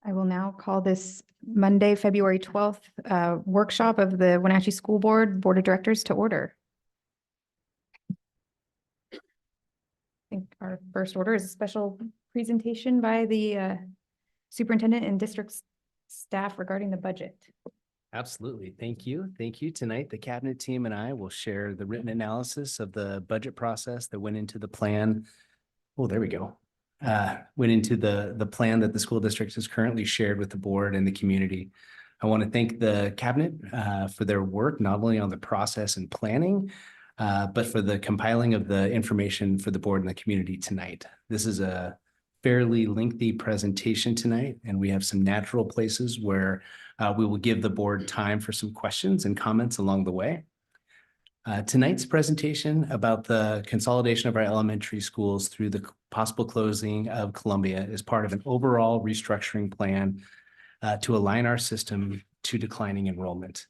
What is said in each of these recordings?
I will now call this Monday, February 12th, workshop of the Wenatchee School Board of Directors to order. I think our first order is a special presentation by the superintendent and district staff regarding the budget. Absolutely. Thank you. Thank you. Tonight, the cabinet team and I will share the written analysis of the budget process that went into the plan. Oh, there we go. Went into the plan that the school district has currently shared with the board and the community. I want to thank the cabinet for their work, not only on the process and planning, but for the compiling of the information for the board and the community tonight. This is a fairly lengthy presentation tonight, and we have some natural places where we will give the board time for some questions and comments along the way. Tonight's presentation about the consolidation of our elementary schools through the possible closing of Columbia is part of an overall restructuring plan to align our system to declining enrollment.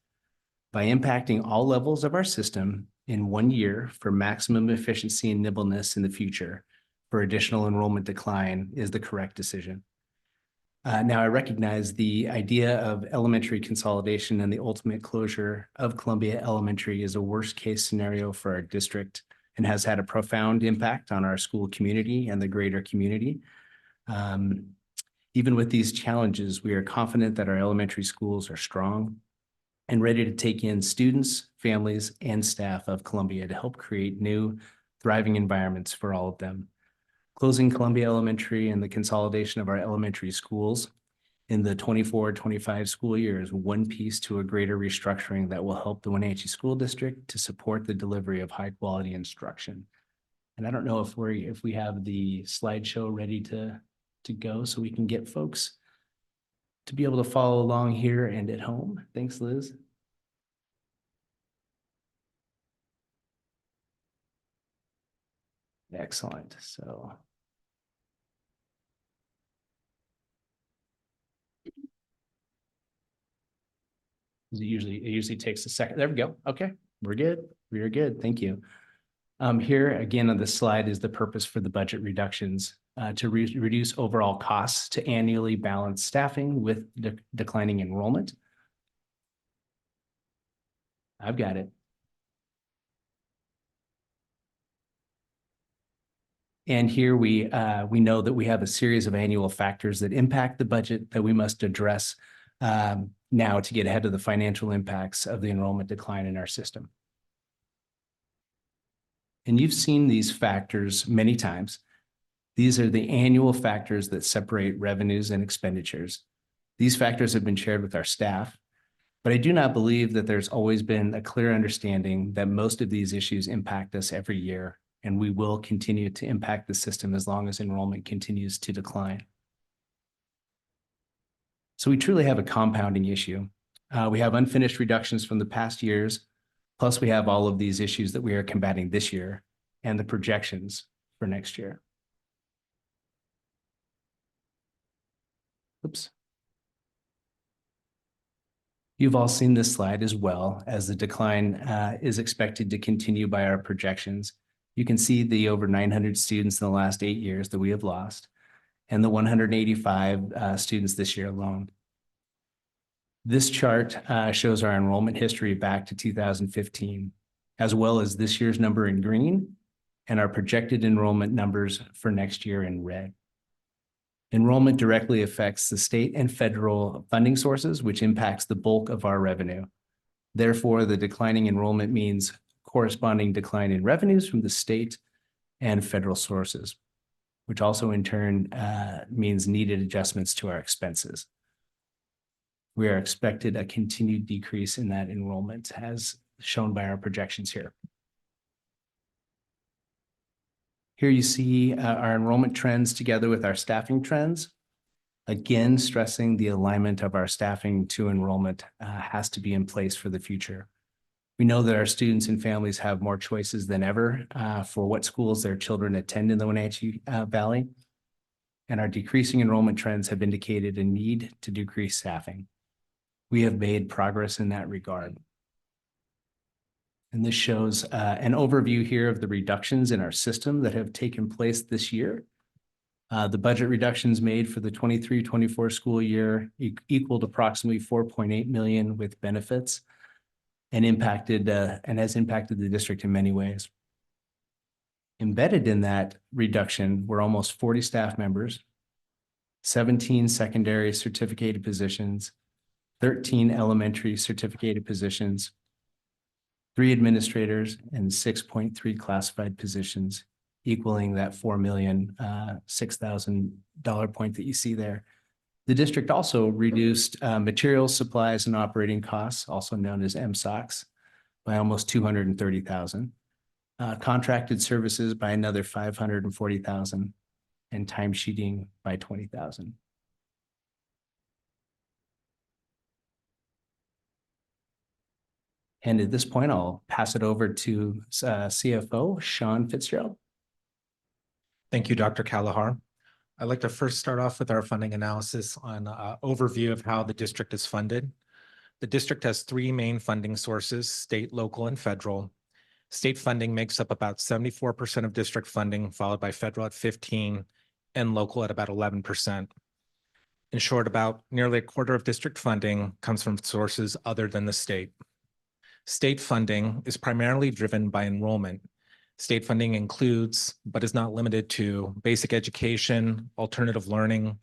By impacting all levels of our system in 1 year for maximum efficiency and nimbleness in the future for additional enrollment decline is the correct decision. Now, I recognize the idea of elementary consolidation and the ultimate closure of Columbia Elementary is a worst-case scenario for our district and has had a profound impact on our school community and the greater community. Even with these challenges, we are confident that our elementary schools are strong and ready to take in students, families, and staff of Columbia to help create new, thriving environments for all of them. Closing Columbia Elementary and the consolidation of our elementary schools in the 24-25 school year is one piece to a greater restructuring that will help the Wenatchee School District to support the delivery of high quality instruction. And I don't know if we have the slideshow ready to go so we can get folks to be able to follow along here and at home. Thanks, Liz. Excellent. So it usually takes a second. There we go. Okay, we're good. We are good. Thank you. Here again on the slide is the purpose for the budget reductions to reduce overall costs to annually balance staffing with declining enrollment. I've got it. And here we know that we have a series of annual factors that impact the budget that we must address now to get ahead of the financial impacts of the enrollment decline in our system. And you've seen these factors many times. These are the annual factors that separate revenues and expenditures. These factors have been shared with our staff, but I do not believe that there's always been a clear understanding that most of these issues impact us every year, and we will continue to impact the system as long as enrollment continues to decline. So we truly have a compounding issue. We have unfinished reductions from the past years, plus we have all of these issues that we are combating this year and the projections for next year. Oops. You've all seen this slide as well, as the decline is expected to continue by our projections. You can see the over 900 students in the last 8 years that we have lost, and the 185 students this year alone. This chart shows our enrollment history back to 2015, as well as this year's number in green and our projected enrollment numbers for next year in red. Enrollment directly affects the state and federal funding sources, which impacts the bulk of our revenue. Therefore, the declining enrollment means corresponding decline in revenues from the state and federal sources, which also in turn means needed adjustments to our expenses. We are expected a continued decrease in that enrollment as shown by our projections here. Here you see our enrollment trends together with our staffing trends. Again, stressing the alignment of our staffing to enrollment has to be in place for the future. We know that our students and families have more choices than ever for what schools their children attend in the Wenatchee Valley, and our decreasing enrollment trends have indicated a need to decrease staffing. We have made progress in that regard. And this shows an overview here of the reductions in our system that have taken place this year. The budget reductions made for the 23-24 school year equaled approximately 4.8 million with benefits and has impacted the district in many ways. Embedded in that reduction were almost 40 staff members, 17 secondary certificated positions, 13 elementary certificated positions, 3 administrators, and 6.3 classified positions, equaling that $4,006,000 point that you see there. The district also reduced materials, supplies, and operating costs, also known as MSOCs, by almost $230,000. Contracted services by another $540,000, and time sheeting by $20,000. And at this point, I'll pass it over to CFO Sean Fitzgerald. Thank you, Dr. Kalahar. I'd like to first start off with our funding analysis on an overview of how the district is funded. The district has 3 main funding sources: state, local, and federal. State funding makes up about 74% of district funding, followed by federal at 15% and local at about 11%. In short, about nearly a quarter of district funding comes from sources other than the state. State funding is primarily driven by enrollment. State funding includes, but is not limited to, basic education, alternative learning,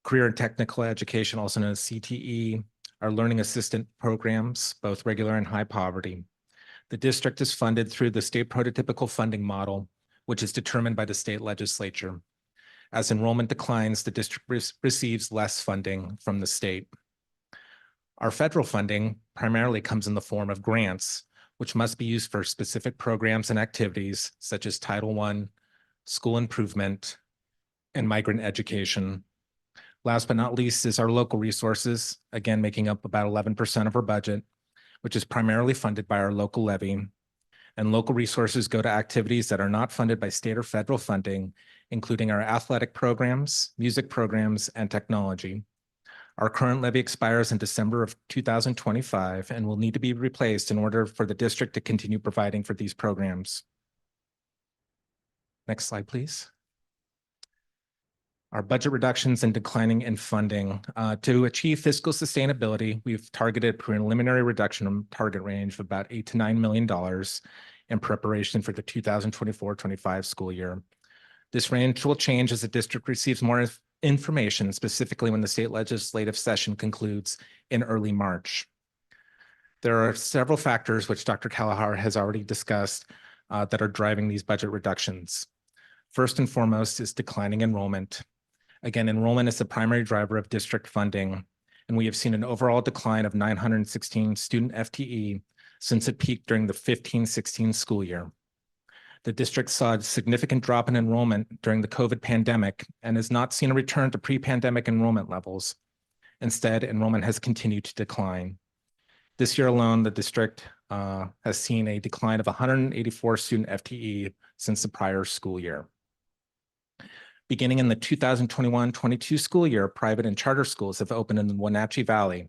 career and technical education, also known as CTE, our learning assistant programs, both regular and high poverty. The district is funded through the state prototypical funding model, which is determined by the state legislature. As enrollment declines, the district receives less funding from the state. Our federal funding primarily comes in the form of grants, which must be used for specific programs and activities such as Title I, school improvement, and migrant education. Last but not least is our local resources, again making up about 11% of our budget, which is primarily funded by our local levy. And local resources go to activities that are not funded by state or federal funding, including our athletic programs, music programs, and technology. Our current levy expires in December of 2025 and will need to be replaced in order for the district to continue providing for these programs. Next slide, please. Our budget reductions and declining in funding. To achieve fiscal sustainability, we've targeted preliminary reduction in target range of about $8 to $9 million in preparation for the 2024-25 school year. This range will change as the district receives more information, specifically when the state legislative session concludes in early March. There are several factors which Dr. Kalahar has already discussed that are driving these budget reductions. First and foremost is declining enrollment. Again, enrollment is the primary driver of district funding, and we have seen an overall decline of 916 student FTE since it peaked during the 15-16 school year. The district saw a significant drop in enrollment during the COVID pandemic and has not seen a return to pre-pandemic enrollment levels. Instead, enrollment has continued to decline. This year alone, the district has seen a decline of 184 student FTE since the prior school year. Beginning in the 2021-22 school year, private and charter schools have opened in the Wenatchee Valley,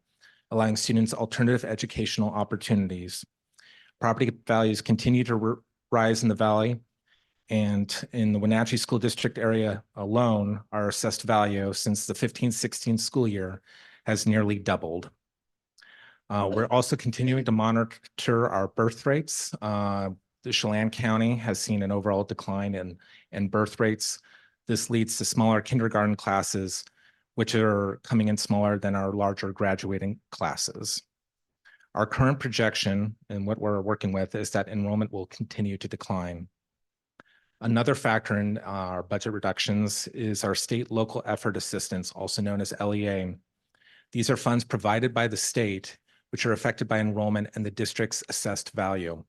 allowing students alternative educational opportunities. Property values continue to rise in the valley, and in the Wenatchee School District area alone, our assessed value since the 15-16 school year has nearly doubled. We're also continuing to monitor our birth rates. The Chelan County has seen an overall decline in birth rates. This leads to smaller kindergarten classes, which are coming in smaller than our larger graduating classes. Our current projection and what we're working with is that enrollment will continue to decline. Another factor in our budget reductions is our state local effort assistance, also known as LEA. These are funds provided by the state, which are affected by enrollment and the district's assessed value.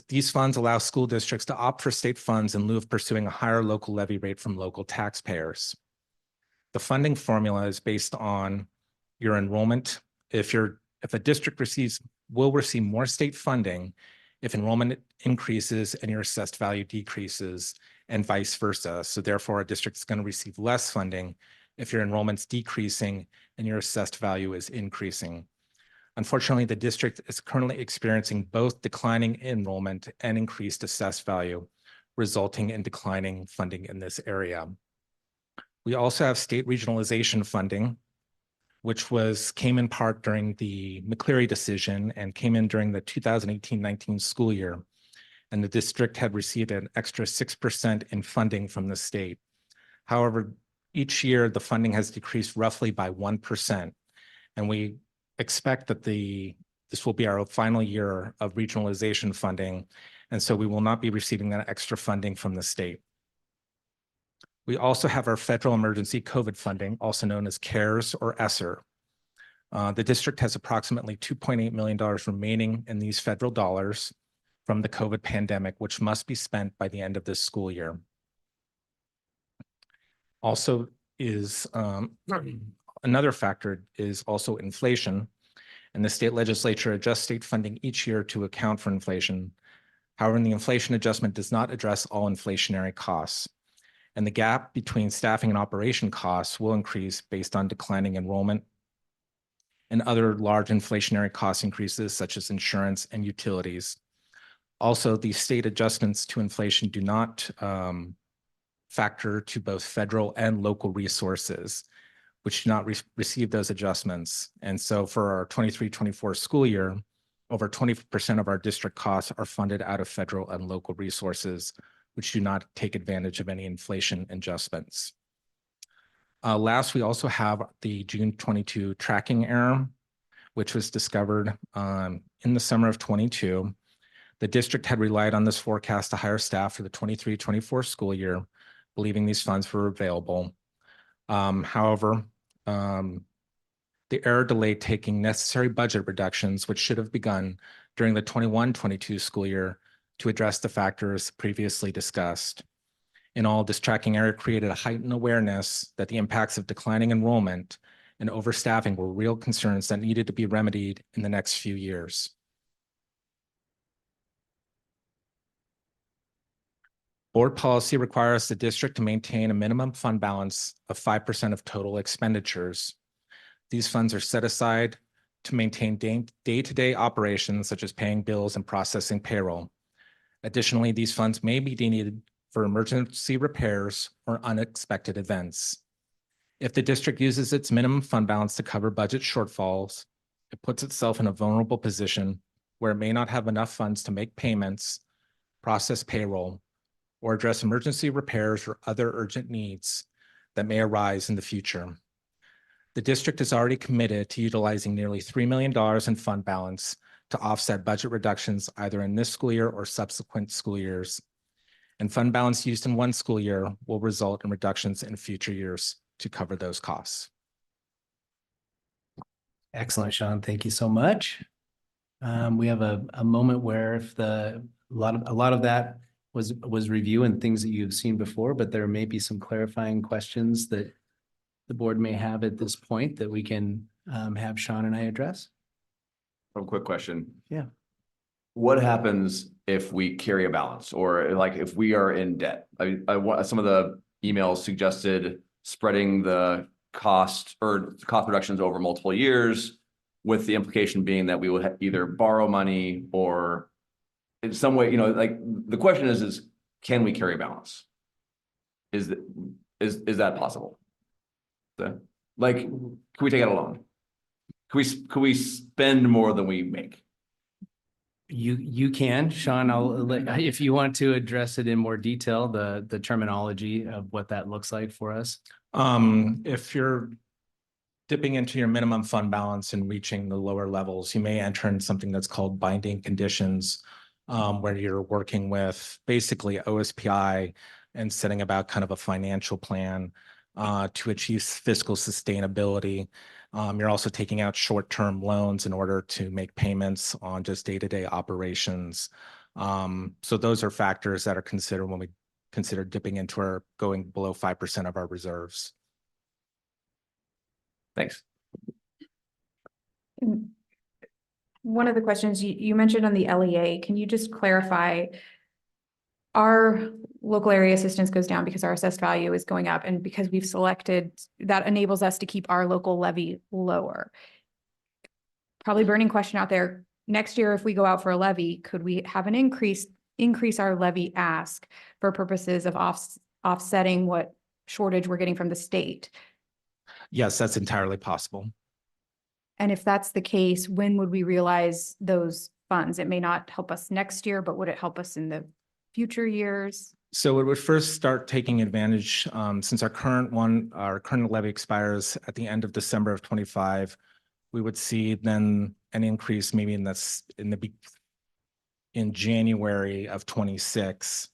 These funds allow school districts to opt for state funds in lieu of pursuing a higher local levy rate from local taxpayers. The funding formula is based on your enrollment. If a district will receive more state funding if enrollment increases and your assessed value decreases, and vice versa. So therefore, a district is going to receive less funding if your enrollment's decreasing and your assessed value is increasing. Unfortunately, the district is currently experiencing both declining enrollment and increased assessed value, resulting in declining funding in this area. We also have state regionalization funding, which came in part during the McCleary decision and came in during the 2018-19 school year. And the district had received an extra 6% in funding from the state. However, each year the funding has decreased roughly by 1%. And we expect that this will be our final year of regionalization funding. And so we will not be receiving that extra funding from the state. We also have our federal emergency COVID funding, also known as CARES or ESSER. The district has approximately $2.8 million remaining in these federal dollars from the COVID pandemic, which must be spent by the end of this school year. Also is another factor is also inflation, and the state legislature adjusts state funding each year to account for inflation. However, the inflation adjustment does not address all inflationary costs, and the gap between staffing and operation costs will increase based on declining enrollment and other large inflationary cost increases such as insurance and utilities. Also, the state adjustments to inflation do not factor to both federal and local resources, which do not receive those adjustments. And so for our 23-24 school year, over 20% of our district costs are funded out of federal and local resources, which do not take advantage of any inflation adjustments. Last, we also have the June 22 tracking error, which was discovered in the summer of 22. The district had relied on this forecast to hire staff for the 23-24 school year, believing these funds were available. However, the error delayed taking necessary budget reductions, which should have begun during the 21-22 school year to address the factors previously discussed. In all, this tracking error created a heightened awareness that the impacts of declining enrollment and overstaffing were real concerns that needed to be remedied in the next few years. Board policy requires the district to maintain a minimum fund balance of 5% of total expenditures. These funds are set aside to maintain day-to-day operations such as paying bills and processing payroll. Additionally, these funds may be needed for emergency repairs or unexpected events. If the district uses its minimum fund balance to cover budget shortfalls, it puts itself in a vulnerable position where it may not have enough funds to make payments, process payroll, or address emergency repairs or other urgent needs that may arise in the future. The district is already committed to utilizing nearly $3 million in fund balance to offset budget reductions either in this school year or subsequent school years. And fund balance used in one school year will result in reductions in future years to cover those costs. Excellent, Sean. Thank you so much. We have a moment where if a lot of that was review and things that you've seen before, but there may be some clarifying questions that the board may have at this point that we can have Sean and I address. One quick question. Yeah. What happens if we carry a balance or like if we are in debt? I want some of the emails suggested spreading the cost reductions over multiple years, with the implication being that we would either borrow money or in some way, like the question is can we carry a balance? Is that possible? Like, can we take out a loan? Can we spend more than we make? You can, Sean, if you want to address it in more detail, the terminology of what that looks like for us. If you're dipping into your minimum fund balance and reaching the lower levels, you may enter in something that's called binding conditions, where you're working with basically OSPI and setting about kind of a financial plan to achieve fiscal sustainability. You're also taking out short-term loans in order to make payments on just day-to-day operations. So those are factors that are considered when we consider dipping into or going below 5% of our reserves. Thanks. One of the questions you mentioned on the LEA, can you just clarify? Our local area assistance goes down because our assessed value is going up, and because we've selected, that enables us to keep our local levy lower. Probably burning question out there. Next year, if we go out for a levy, could we have an increase increase our levy ask for purposes of offsetting what shortage we're getting from the state? Yes, that's entirely possible. And if that's the case, when would we realize those funds? It may not help us next year, but would it help us in the future years? So it would first start taking advantage, since our current levy expires at the end of December of 25. We would see then an increase maybe in January of 26.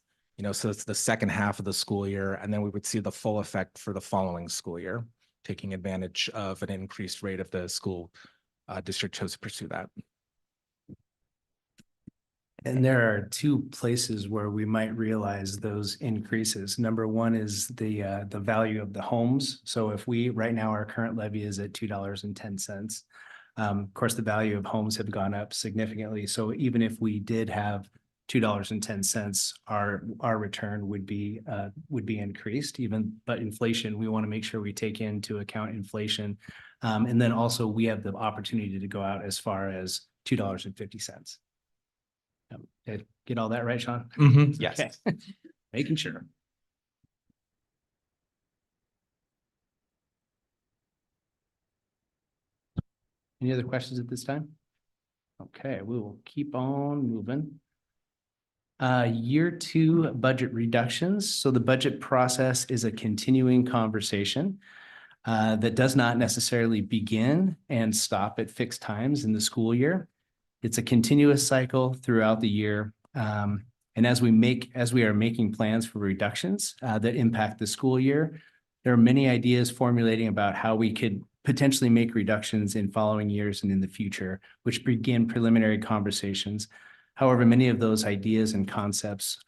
So it's the second half of the school year, and then we would see the full effect for the following school year, taking advantage of an increased rate if the school district chose to pursue that. And there are two places where we might realize those increases. Number one is the value of the homes. So if right now, our current levy is at $2.10. Of course, the value of homes have gone up significantly. So even if we did have $2.10, our return would be increased but inflation, we want to make sure we take into account inflation. And then also we have the opportunity to go out as far as $2.50. Did I get all that right, Sean? Yes. Okay. Making sure. Any other questions at this time? Okay, we will keep on moving. Year 2 budget reductions. So the budget process is a continuing conversation that does not necessarily begin and stop at fixed times in the school year. It's a continuous cycle throughout the year. And as we are making plans for reductions that impact the school year, there are many ideas formulating about how we could potentially make reductions in following years and in the future, which begin preliminary conversations. However, many of those ideas and concepts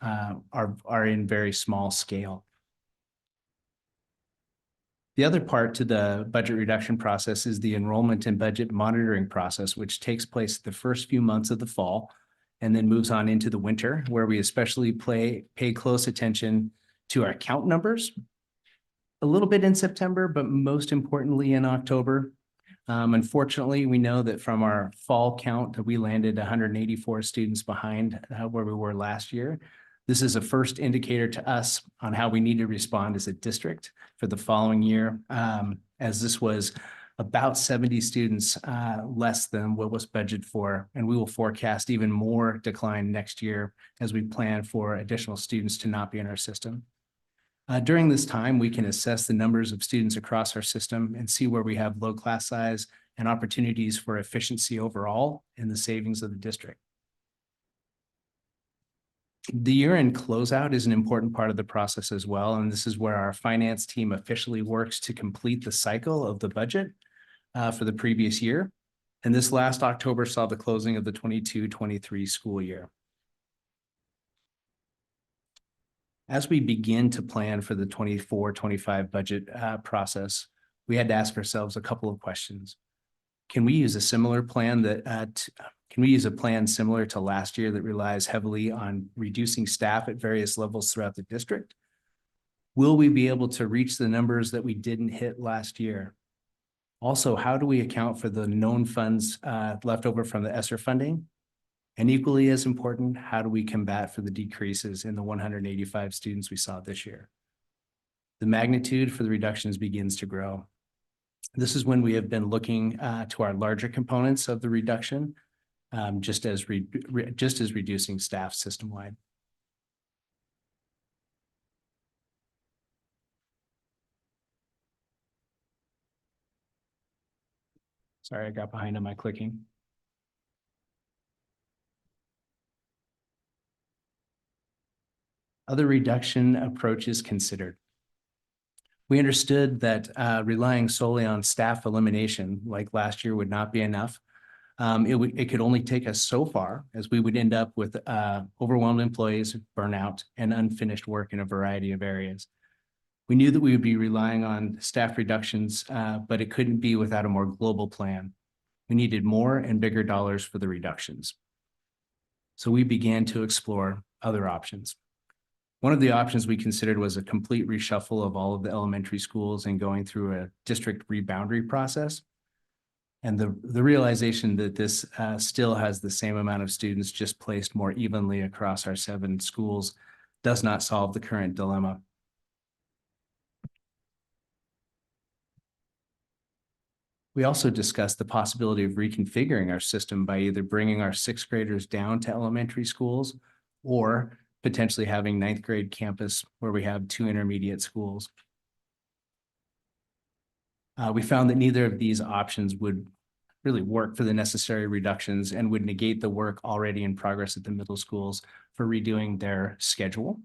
are in very small scale. The other part to the budget reduction process is the enrollment and budget monitoring process, which takes place the first few months of the fall and then moves on into the winter, where we especially pay close attention to our count numbers, a little bit in September, but most importantly in October. Unfortunately, we know that from our fall count that we landed 184 students behind where we were last year. This is a first indicator to us on how we need to respond as a district for the following year, as this was about 70 students less than what was budgeted for, and we will forecast even more decline next year as we plan for additional students to not be in our system. During this time, we can assess the numbers of students across our system and see where we have low class size and opportunities for efficiency overall in the savings of the district. The year-end closeout is an important part of the process as well, and this is where our finance team officially works to complete the cycle of the budget for the previous year. And this last October saw the closing of the 22-23 school year. As we begin to plan for the 24-25 budget process, we had to ask ourselves a couple of questions. Can we use a similar plan can we use a plan similar to last year that relies heavily on reducing staff at various levels throughout the district? Will we be able to reach the numbers that we didn't hit last year? Also, how do we account for the known funds left over from the ESSER funding? And equally as important, how do we combat for the decreases in the 185 students we saw this year? The magnitude for the reductions begins to grow. This is when we have been looking to our larger components of the reduction, just as reducing staff system-wide. Sorry, I got behind on my clicking. Other reduction approaches considered. We understood that relying solely on staff elimination, like last year, would not be enough. It could only take us so far, as we would end up with overwhelmed employees, burnout, and unfinished work in a variety of areas. We knew that we would be relying on staff reductions, but it couldn't be without a more global plan. We needed more and bigger dollars for the reductions. So we began to explore other options. One of the options we considered was a complete reshuffle of all of the elementary schools and going through a district reboundary process. And the realization that this still has the same amount of students just placed more evenly across our 7 schools does not solve the current dilemma. We also discussed the possibility of reconfiguring our system by either bringing our 6th graders down to elementary schools or potentially having 9th grade campus where we have 2 intermediate schools. We found that neither of these options would really work for the necessary reductions and would negate the work already in progress at the middle schools for redoing their schedule.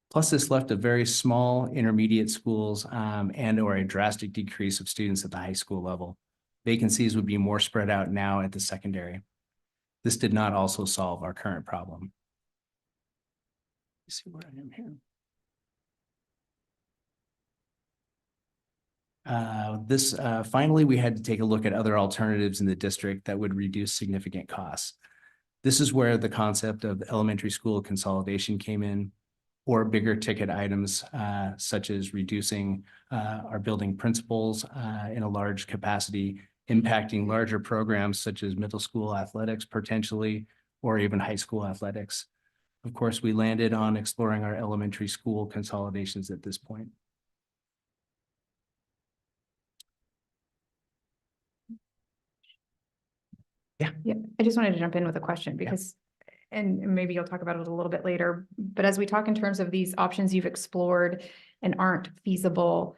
Plus, this left a very small intermediate schools and or a drastic decrease of students at the high school level. Vacancies would be more spread out now at the secondary. This did not also solve our current problem. Let's see where I am here. Finally, we had to take a look at other alternatives in the district that would reduce significant costs. This is where the concept of elementary school consolidation came in, or bigger ticket items such as reducing our building principals in a large capacity, impacting larger programs such as middle school athletics potentially, or even high school athletics. Of course, we landed on exploring our elementary school consolidations at this point. Yeah, I just wanted to jump in with a question because, and maybe you'll talk about it a little bit later, but as we talk in terms of these options you've explored and aren't feasible,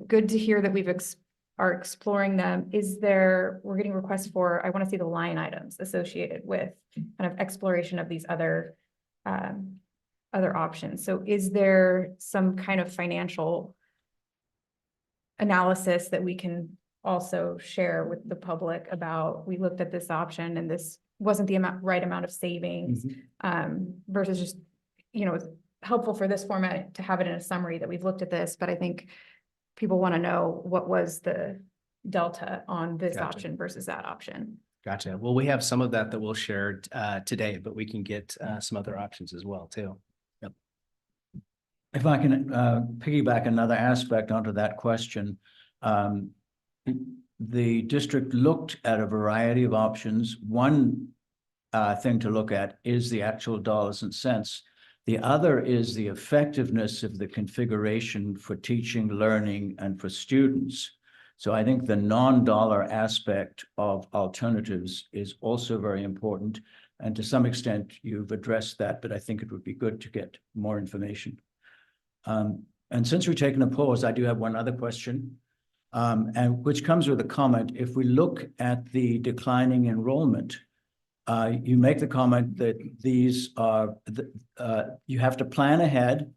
good to hear that are exploring them. We're getting requests for, I want to see the line items associated with kind of exploration of these other options. So is there some kind of financial analysis that we can also share with the public about, we looked at this option and this wasn't the right amount of savings, versus just, it's helpful for this format to have it in a summary that we've looked at this, but I think people want to know what was the delta on this option versus that option. Gotcha. Well, we have some of that we'll share today, but we can get some other options as well too. Yep. If I can piggyback another aspect onto that question, the district looked at a variety of options. One thing to look at is the actual dollars and cents. The other is the effectiveness of the configuration for teaching, learning, and for students. So I think the non-dollar aspect of alternatives is also very important. And to some extent, you've addressed that, but I think it would be good to get more information. And since we're taking a pause, I do have one other question, and which comes with a comment. If we look at the declining enrollment, you make the comment that these are, you have to plan ahead.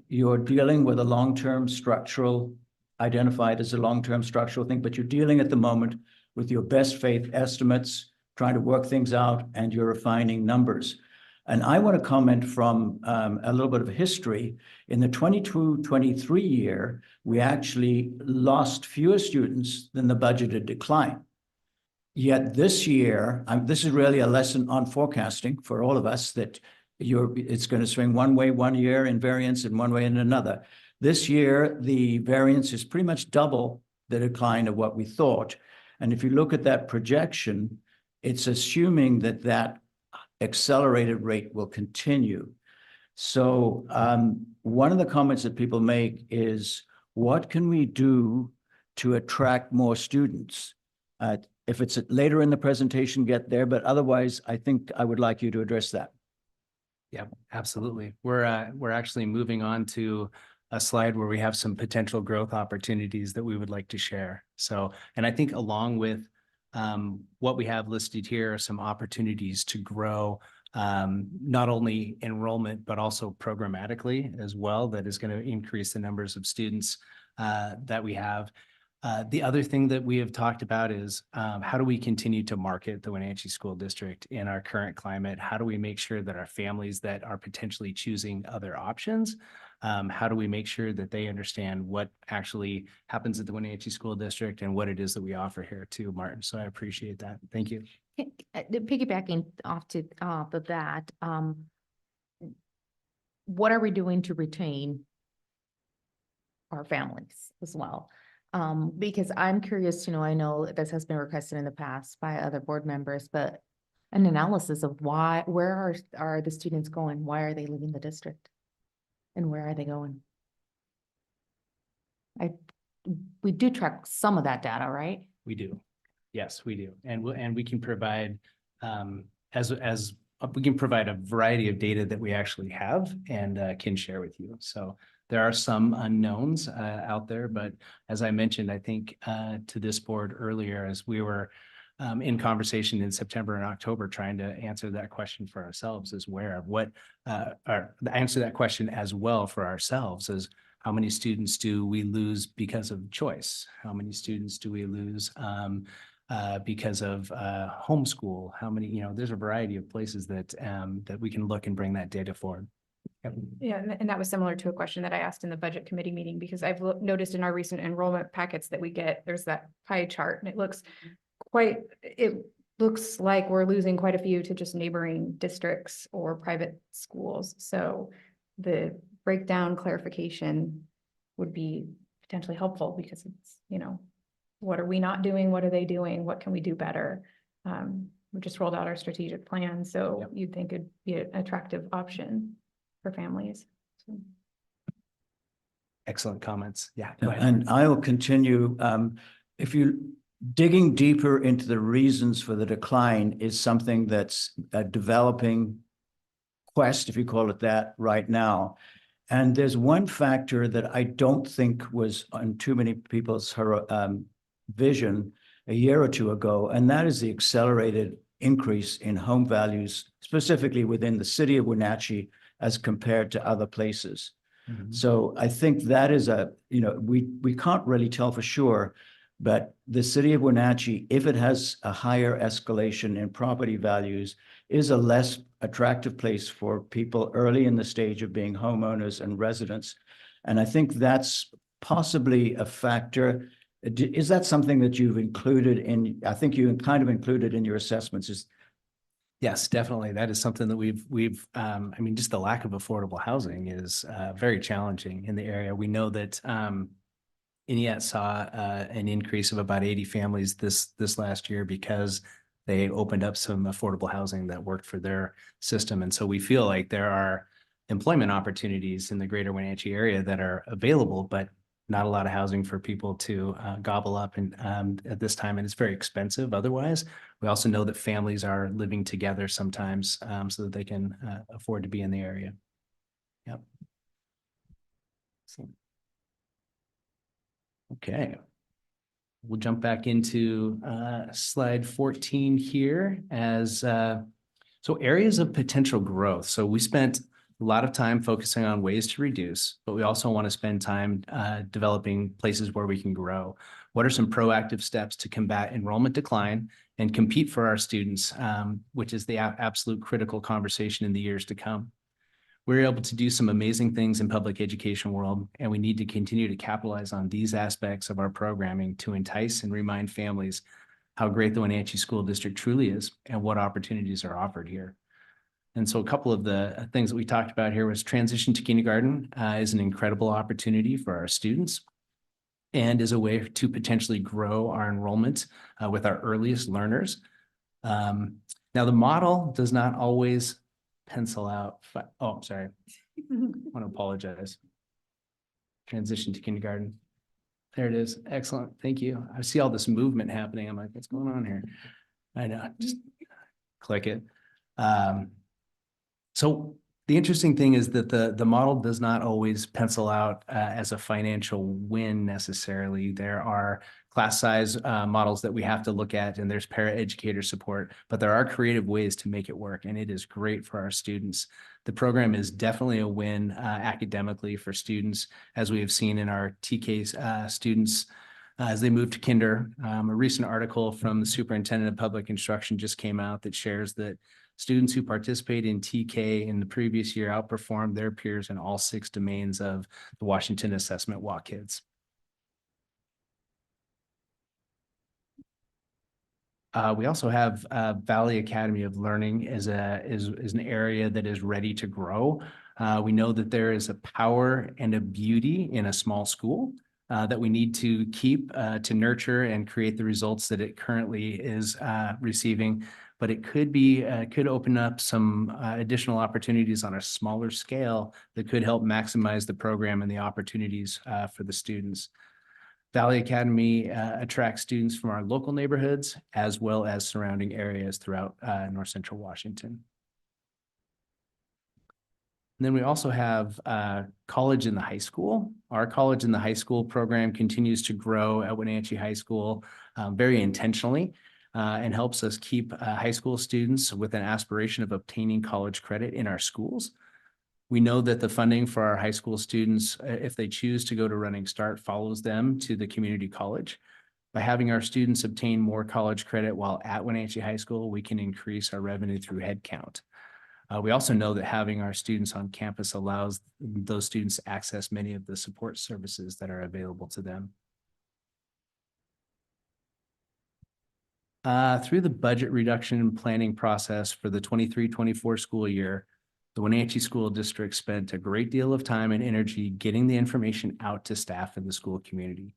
You're dealing with a long-term structural, identified as a long-term structural thing, but you're dealing at the moment with your best faith estimates, trying to work things out, and you're refining numbers. And I want to comment from a little bit of history. In the 22-23 year, we actually lost fewer students than the budgeted decline. Yet this year, this is really a lesson on forecasting for all of us, that it's going to swing one way one year in variance and one way in another. This year, the variance is pretty much double the decline of what we thought. And if you look at that projection, it's assuming that that accelerated rate will continue. So one of the comments that people make is, what can we do to attract more students? If it's later in the presentation, get there, but otherwise, I think I would like you to address that. Yeah, absolutely. We're actually moving on to a slide where we have some potential growth opportunities that we would like to share. So, and I think along with what we have listed here are some opportunities to grow not only enrollment, but also programmatically as well, that is going to increase the numbers of students that we have. The other thing that we have talked about is how do we continue to market the Wenatchee School District in our current climate? How do we make sure that our families that are potentially choosing other options, how do we make sure that they understand what actually happens at the Wenatchee School District and what it is that we offer here too, Martin? So I appreciate that. Thank you. Piggybacking off of that, what are we doing to retain our families as well? Because I'm curious to know, I know this has been requested in the past by other board members, but an analysis of why, where are the students going? Why are they leaving the district? And where are they going? We do track some of that data, right? We do. Yes, we do. And we can provide, we can provide a variety of data that we actually have and can share with you. So there are some unknowns out there, but as I mentioned, I think to this board earlier, as we were in conversation in September and October, trying to answer that question for ourselves is answer that question as well for ourselves is how many students do we lose because of choice? How many students do we lose because of homeschool? How many, there's a variety of places that we can look and bring that data forward. Yep. Yeah, and that was similar to a question that I asked in the budget committee meeting, because I've noticed in our recent enrollment packets that we get, there's that pie chart, and it looks like we're losing quite a few to just neighboring districts or private schools. So the breakdown clarification would be potentially helpful, because it's, what are we not doing? What are they doing? What can we do better? We just rolled out our strategic plan, so Yep. you'd think it'd be an attractive option for families. So. Excellent comments. Yeah. Go ahead. And I will continue. If you digging deeper into the reasons for the decline is something that's a developing quest, if you call it that, right now. And there's one factor that I don't think was on too many people's vision a year or two ago, and that is the accelerated increase in home values, specifically within the city of Wenatchee as compared to other places. Mhm. So I think that is we can't really tell for sure, but the city of Wenatchee, if it has a higher escalation in property values, is a less attractive place for people early in the stage of being homeowners and residents. And I think that's possibly a factor. Is that something that you've included I think you kind of included in your assessments is. Yes, definitely. That is something that just the lack of affordable housing is very challenging in the area. We know that Inuit saw an increase of about 80 families this last year because they opened up some affordable housing that worked for their system. And so we feel like there are employment opportunities in the greater Wenatchee area that are available, but not a lot of housing for people to gobble up and at this time, and it's very expensive otherwise. We also know that families are living together sometimes so that they can afford to be in the area. Yep. So, okay. We'll jump back into slide 14 here as so areas of potential growth. So we spent a lot of time focusing on ways to reduce, but we also want to spend time developing places where we can grow. What are some proactive steps to combat enrollment decline and compete for our students, which is the absolute critical conversation in the years to come. We're able to do some amazing things in public education world, and we need to continue to capitalize on these aspects of our programming to entice and remind families how great the Wenatchee School District truly is and what opportunities are offered here. And so a couple of the things that we talked about here was transition to kindergarten is an incredible opportunity for our students and is a way to potentially grow our enrollment with our earliest learners. Now, the model does not always pencil out. Oh, I'm sorry. I want to apologize. Transition to kindergarten. There it is. Excellent. Thank you. I see all this movement happening. I'm like, what's going on here? I know. Just click it. So the interesting thing is that the model does not always pencil out as a financial win necessarily. There are class size models that we have to look at, and there's paraeducator support, but there are creative ways to make it work, and it is great for our students. The program is definitely a win academically for students, as we have seen in our TK students as they move to kinder. A recent article from the superintendent of public instruction just came out that shares that students who participate in TK in the previous year outperformed their peers in all 6 domains of the Washington Assessment Walk Kids. We also have Valley Academy of Learning is an area that is ready to grow. We know that there is a power and a beauty in a small school. that we need to keep to nurture and create the results that it currently is receiving. But it could open up some additional opportunities on a smaller scale that could help maximize the program and the opportunities for the students. Valley Academy attracts students from our local neighborhoods as well as surrounding areas throughout North Central Washington. And then we also have college in the high school. Our college in the high school program continues to grow at Wenatchee High School very intentionally and helps us keep high school students with an aspiration of obtaining college credit in our schools. We know that the funding for our high school students, if they choose to go to Running Start, follows them to the community college. By having our students obtain more college credit while at Wenatchee High School, we can increase our revenue through headcount. We also know that having our students on campus allows those students to access many of the support services that are available to them. Through the budget reduction and planning process for the 23-24 school year, the Wenatchee School District spent a great deal of time and energy getting the information out to staff in the school community.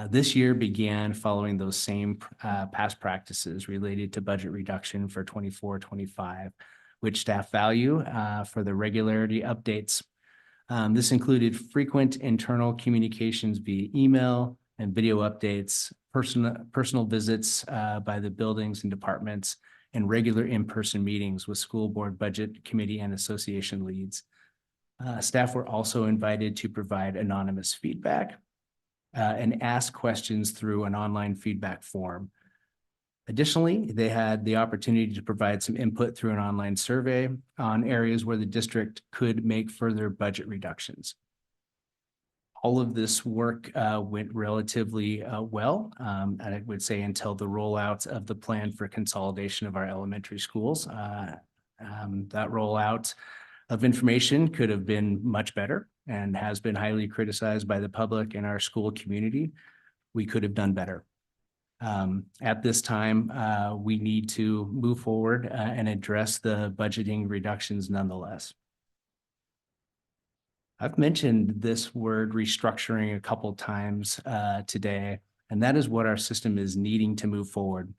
This year began following those same past practices related to budget reduction for 24-25, which staff value for the regularity updates. This included frequent internal communications via email and video updates, personal visits by the buildings and departments, and regular in-person meetings with school board budget committee and association leads. Staff were also invited to provide anonymous feedback and ask questions through an online feedback form. Additionally, they had the opportunity to provide some input through an online survey on areas where the district could make further budget reductions. All of this work went relatively well, and I would say until the rollout of the plan for consolidation of our elementary schools. That rollout of information could have been much better and has been highly criticized by the public and our school community. We could have done better. At this time, we need to move forward and address the budgeting reductions nonetheless. I've mentioned this word restructuring a couple times today, and that is what our system is needing to move forward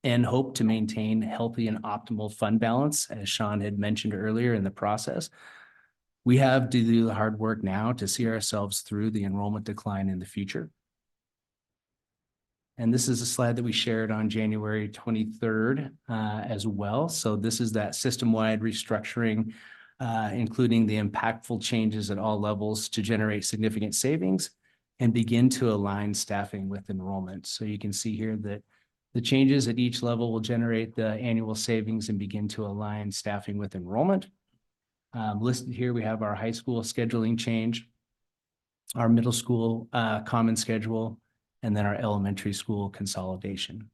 and hope to maintain healthy and optimal fund balance, as Sean had mentioned earlier in the process. We have to do the hard work now to see ourselves through the enrollment decline in the future. And this is a slide that we shared on January 23rd as well. So this is that system-wide restructuring, including the impactful changes at all levels to generate significant savings and begin to align staffing with enrollment. So you can see here that the changes at each level will generate the annual savings and begin to align staffing with enrollment. Listed here, we have our high school scheduling change, our middle school common schedule, and then our elementary school consolidation.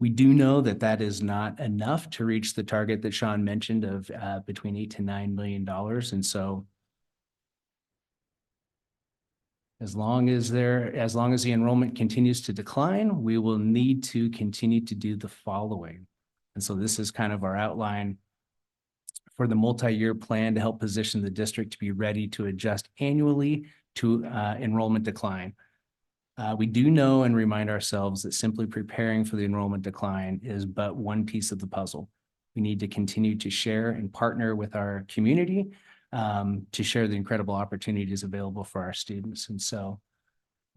We do know that that is not enough to reach the target that Sean mentioned of between $8 to $9 million. And so as long as the enrollment continues to decline, we will need to continue to do the following. And so this is kind of our outline for the multi-year plan to help position the district to be ready to adjust annually to enrollment decline. We do know and remind ourselves that simply preparing for the enrollment decline is but one piece of the puzzle. We need to continue to share and partner with our community to share the incredible opportunities available for our students. And so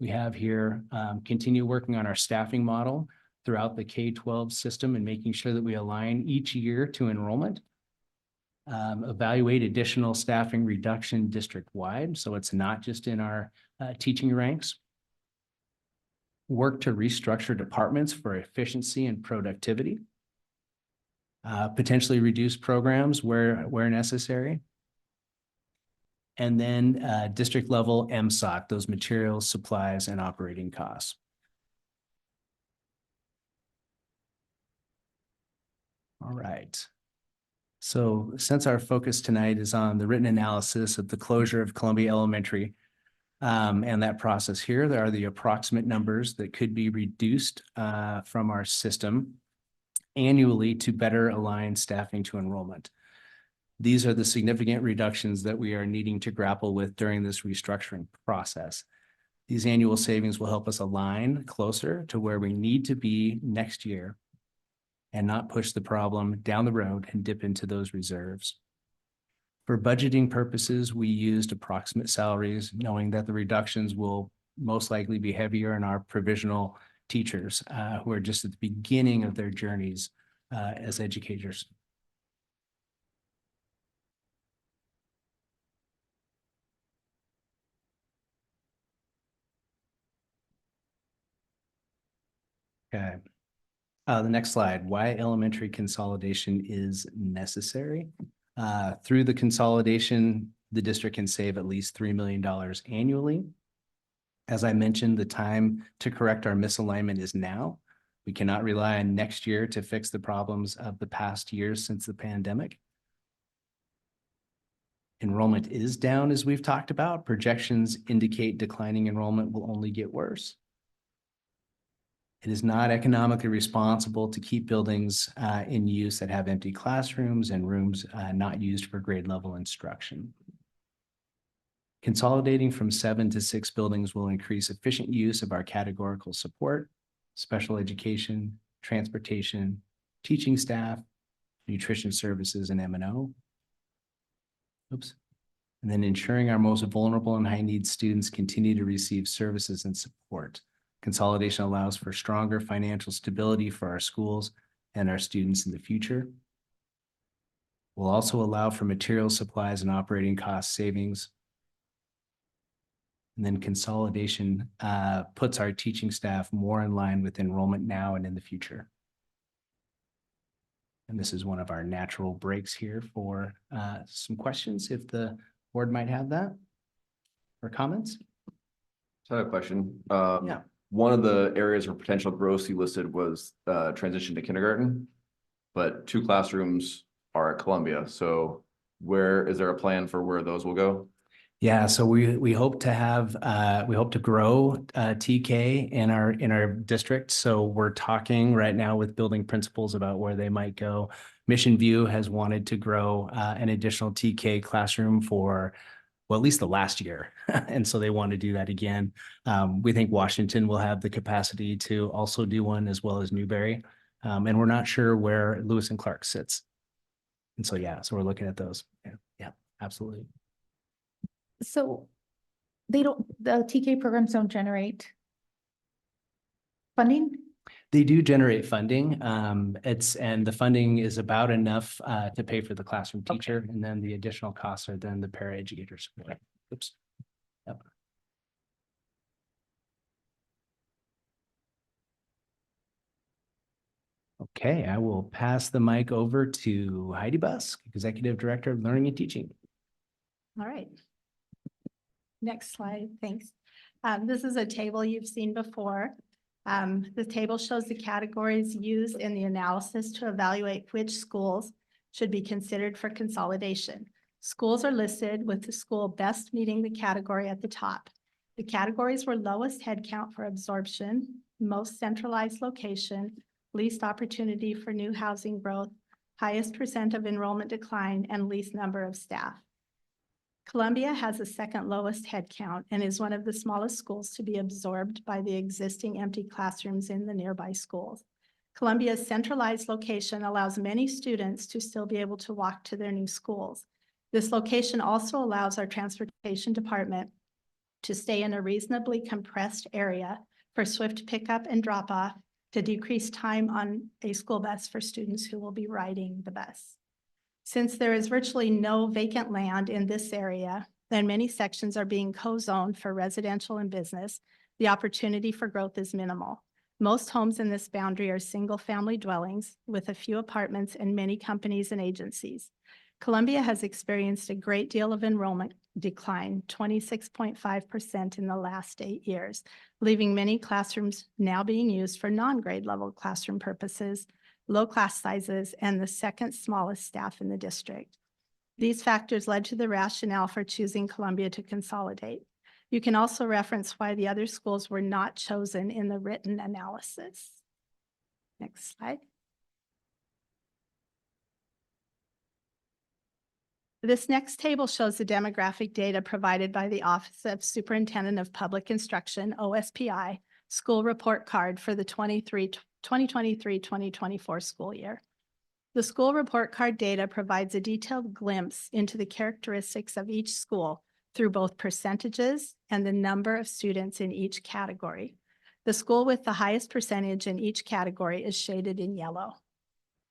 we have here continue working on our staffing model throughout the K-12 system and making sure that we align each year to enrollment. Evaluate additional staffing reduction district-wide, so it's not just in our teaching ranks. Work to restructure departments for efficiency and productivity. Potentially reduce programs where necessary. And then district level MSOC, those materials, supplies, and operating costs. All right. So since our focus tonight is on the written analysis of the closure of Columbia Elementary, and that process here, there are the approximate numbers that could be reduced from our system annually to better align staffing to enrollment. These are the significant reductions that we are needing to grapple with during this restructuring process. These annual savings will help us align closer to where we need to be next year and not push the problem down the road and dip into those reserves. For budgeting purposes, we used approximate salaries, knowing that the reductions will most likely be heavier in our provisional teachers who are just at the beginning of their journeys as educators. Okay. The next slide, why elementary consolidation is necessary. Through the consolidation, the district can save at least $3 million annually. As I mentioned, the time to correct our misalignment is now. We cannot rely on next year to fix the problems of the past years since the pandemic. Enrollment is down, as we've talked about. Projections indicate declining enrollment will only get worse. It is not economically responsible to keep buildings in use that have empty classrooms and rooms not used for grade level instruction. Consolidating from 7 to 6 buildings will increase efficient use of our categorical support, special education, transportation, teaching staff, nutrition services, and M&O. Oops. And then ensuring our most vulnerable and high-need students continue to receive services and support. Consolidation allows for stronger financial stability for our schools and our students in the future. Will also allow for material supplies and operating cost savings. And then consolidation puts our teaching staff more in line with enrollment now and in the future. And this is one of our natural breaks here for some questions, if the board might have that, or comments. So I have a question. Yeah. One of the areas where potential growth you listed was transition to kindergarten, but 2 classrooms are at Columbia. So is there a plan for where those will go? Yeah, so we hope to have we hope to grow TK in our district. So we're talking right now with building principals about where they might go. Mission View has wanted to grow an additional TK classroom for, well, at least the last year. And so they want to do that again. We think Washington will have the capacity to also do one, as well as Newberry. And we're not sure where Lewis and Clark sits. And so, yeah, so we're looking at those. Yeah, absolutely. So the TK programs don't generate funding? They do generate funding. And the funding is about enough to pay for the classroom teacher, and then the additional costs are then the paraeducator support. Oops. Yep. Okay, I will pass the mic over to Heidi Busk, Executive Director of Learning and Teaching. All right. Next slide, thanks. This is a table you've seen before. The table shows the categories used in the analysis to evaluate which schools should be considered for consolidation. Schools are listed with the school best meeting the category at the top. The categories were lowest headcount for absorption, most centralized location, least opportunity for new housing growth, highest percent of enrollment decline, and least number of staff. Columbia has the second lowest headcount and is one of the smallest schools to be absorbed by the existing empty classrooms in the nearby schools. Columbia's centralized location allows many students to still be able to walk to their new schools. This location also allows our transportation department to stay in a reasonably compressed area for swift pickup and drop off to decrease time on a school bus for students who will be riding the bus. Since there is virtually no vacant land in this area, and many sections are being co-zoned for residential and business, the opportunity for growth is minimal. Most homes in this boundary are single-family dwellings with a few apartments and many companies and agencies. Columbia has experienced a great deal of enrollment decline, 26.5% in the last 8 years, leaving many classrooms now being used for non-grade level classroom purposes, low class sizes, and the second smallest staff in the district. These factors led to the rationale for choosing Columbia to consolidate. You can also reference why the other schools were not chosen in the written analysis. Next slide. This next table shows the demographic data provided by the Office of Superintendent of Public Instruction, OSPI, school report card for the 2023-2024 school year. The school report card data provides a detailed glimpse into the characteristics of each school through both percentages and the number of students in each category. The school with the highest percentage in each category is shaded in yellow.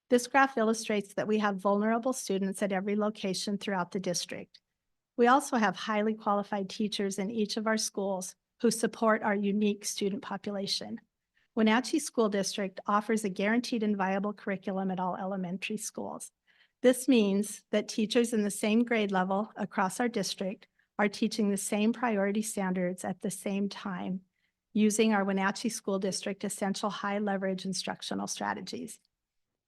This graph illustrates that we have vulnerable students at every location throughout the district. We also have highly qualified teachers in each of our schools who support our unique student population. Wenatchee School District offers a guaranteed and viable curriculum at all elementary schools. This means that teachers in the same grade level across our district are teaching the same priority standards at the same time, using our Wenatchee School District essential high leverage instructional strategies.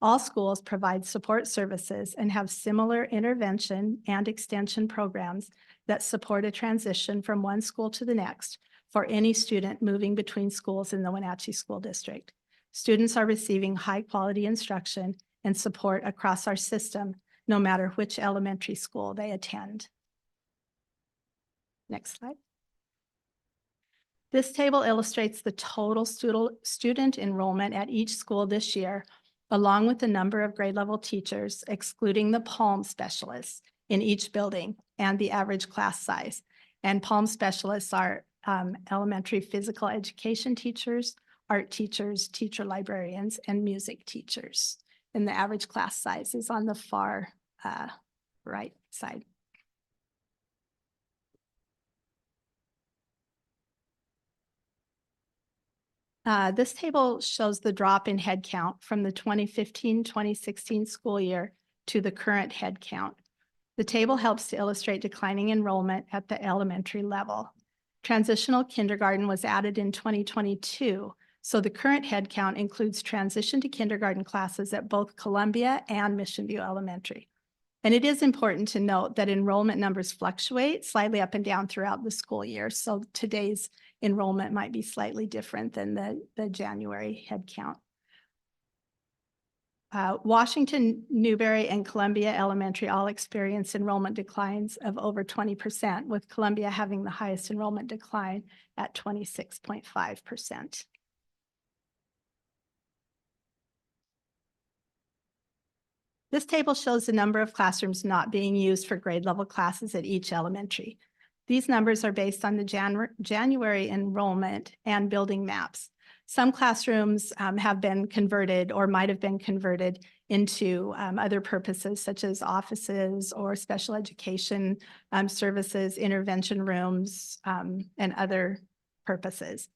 All schools provide support services and have similar intervention and extension programs that support a transition from one school to the next for any student moving between schools in the Wenatchee School District. Students are receiving high-quality instruction and support across our system, no matter which elementary school they attend. Next slide. This table illustrates the total student enrollment at each school this year, along with the number of grade level teachers, excluding the PALM specialists in each building and the average class size. And PALM specialists are elementary physical education teachers, art teachers, teacher librarians, and music teachers. And the average class size is on the far right side. This table shows the drop in headcount from the 2015-2016 school year to the current headcount. The table helps to illustrate declining enrollment at the elementary level. Transitional kindergarten was added in 2022, so the current headcount includes transition to kindergarten classes at both Columbia and Mission View Elementary. And it is important to note that enrollment numbers fluctuate slightly up and down throughout the school year, so today's enrollment might be slightly different than the January headcount. Washington, Newberry, and Columbia Elementary all experienced enrollment declines of over 20%, with Columbia having the highest enrollment decline at 26.5%. This table shows the number of classrooms not being used for grade level classes at each elementary. These numbers are based on the January enrollment and building maps. Some classrooms have been converted or might have been converted into other purposes such as offices or special education services, intervention rooms, and other purposes.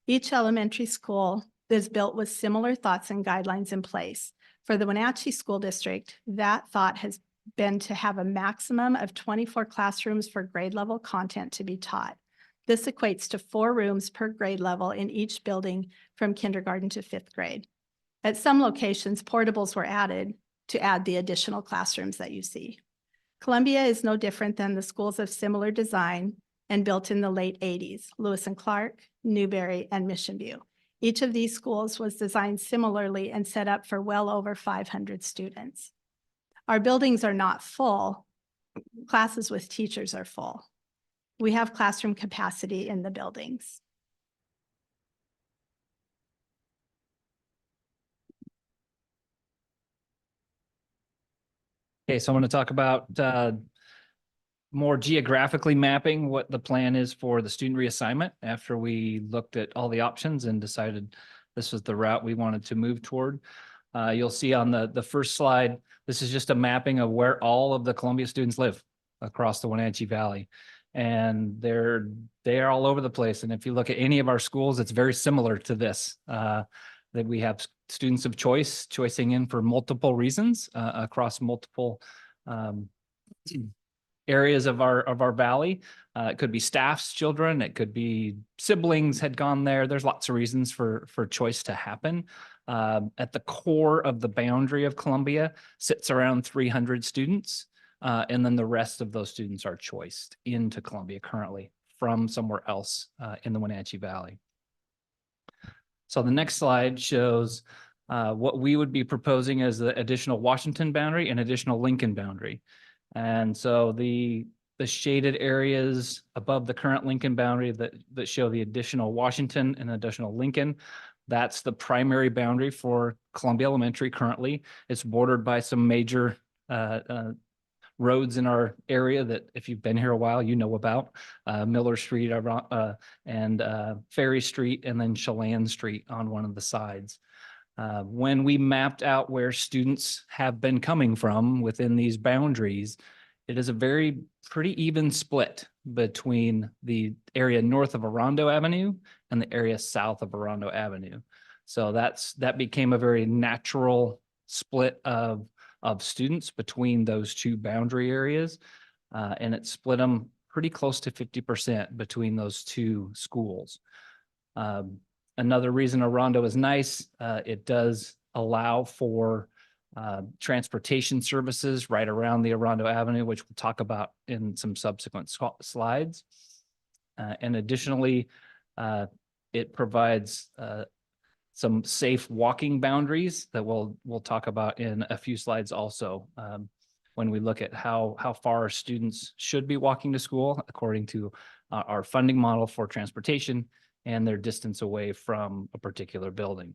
Each elementary school is built with similar thoughts and guidelines in place. For the Wenatchee School District, that thought has been to have a maximum of 24 classrooms for grade level content to be taught. This equates to 4 rooms per grade level in each building from kindergarten to 5th grade. At some locations, portables were added to add the additional classrooms that you see. Columbia is no different than the schools of similar design and built in the late 80s, Lewis and Clark, Newberry, and Mission View. Each of these schools was designed similarly and set up for well over 500 students. Our buildings are not full. Classes with teachers are full. We have classroom capacity in the buildings. Okay, so I want to talk about more geographically mapping what the plan is for the student reassignment after we looked at all the options and decided this was the route we wanted to move toward. You'll see on the first slide, this is just a mapping of where all of the Columbia students live across the Wenatchee Valley. And they are all over the place. And if you look at any of our schools, it's very similar to this, that we have students of choicing in for multiple reasons across multiple areas of our valley. It could be staff's children, it could be siblings had gone there. There's lots of reasons for choice to happen. At the core of the boundary of Columbia sits around 300 students. And then the rest of those students are choiced into Columbia currently from somewhere else in the Wenatchee Valley. So the next slide shows what we would be proposing as the additional Washington boundary and additional Lincoln boundary. And so the shaded areas above the current Lincoln boundary that show the additional Washington and additional Lincoln, that's the primary boundary for Columbia Elementary currently. It's bordered by some major roads in our area that if you've been here a while, you know about, Miller Street and Ferry Street, and then Chelan Street on one of the sides. When we mapped out where students have been coming from within these boundaries, it is a pretty even split between the area north of Orondo Avenue and the area south of Orondo Avenue. So that became a very natural split of students between those two boundary areas. And it split them pretty close to 50% between those two schools. Another reason Orondo is nice, it does allow for transportation services right around the Orondo Avenue, which we'll talk about in some subsequent slides. And additionally, it provides some safe walking boundaries that we'll talk about in a few slides also, when we look at how far students should be walking to school according to our funding model for transportation and their distance away from a particular building.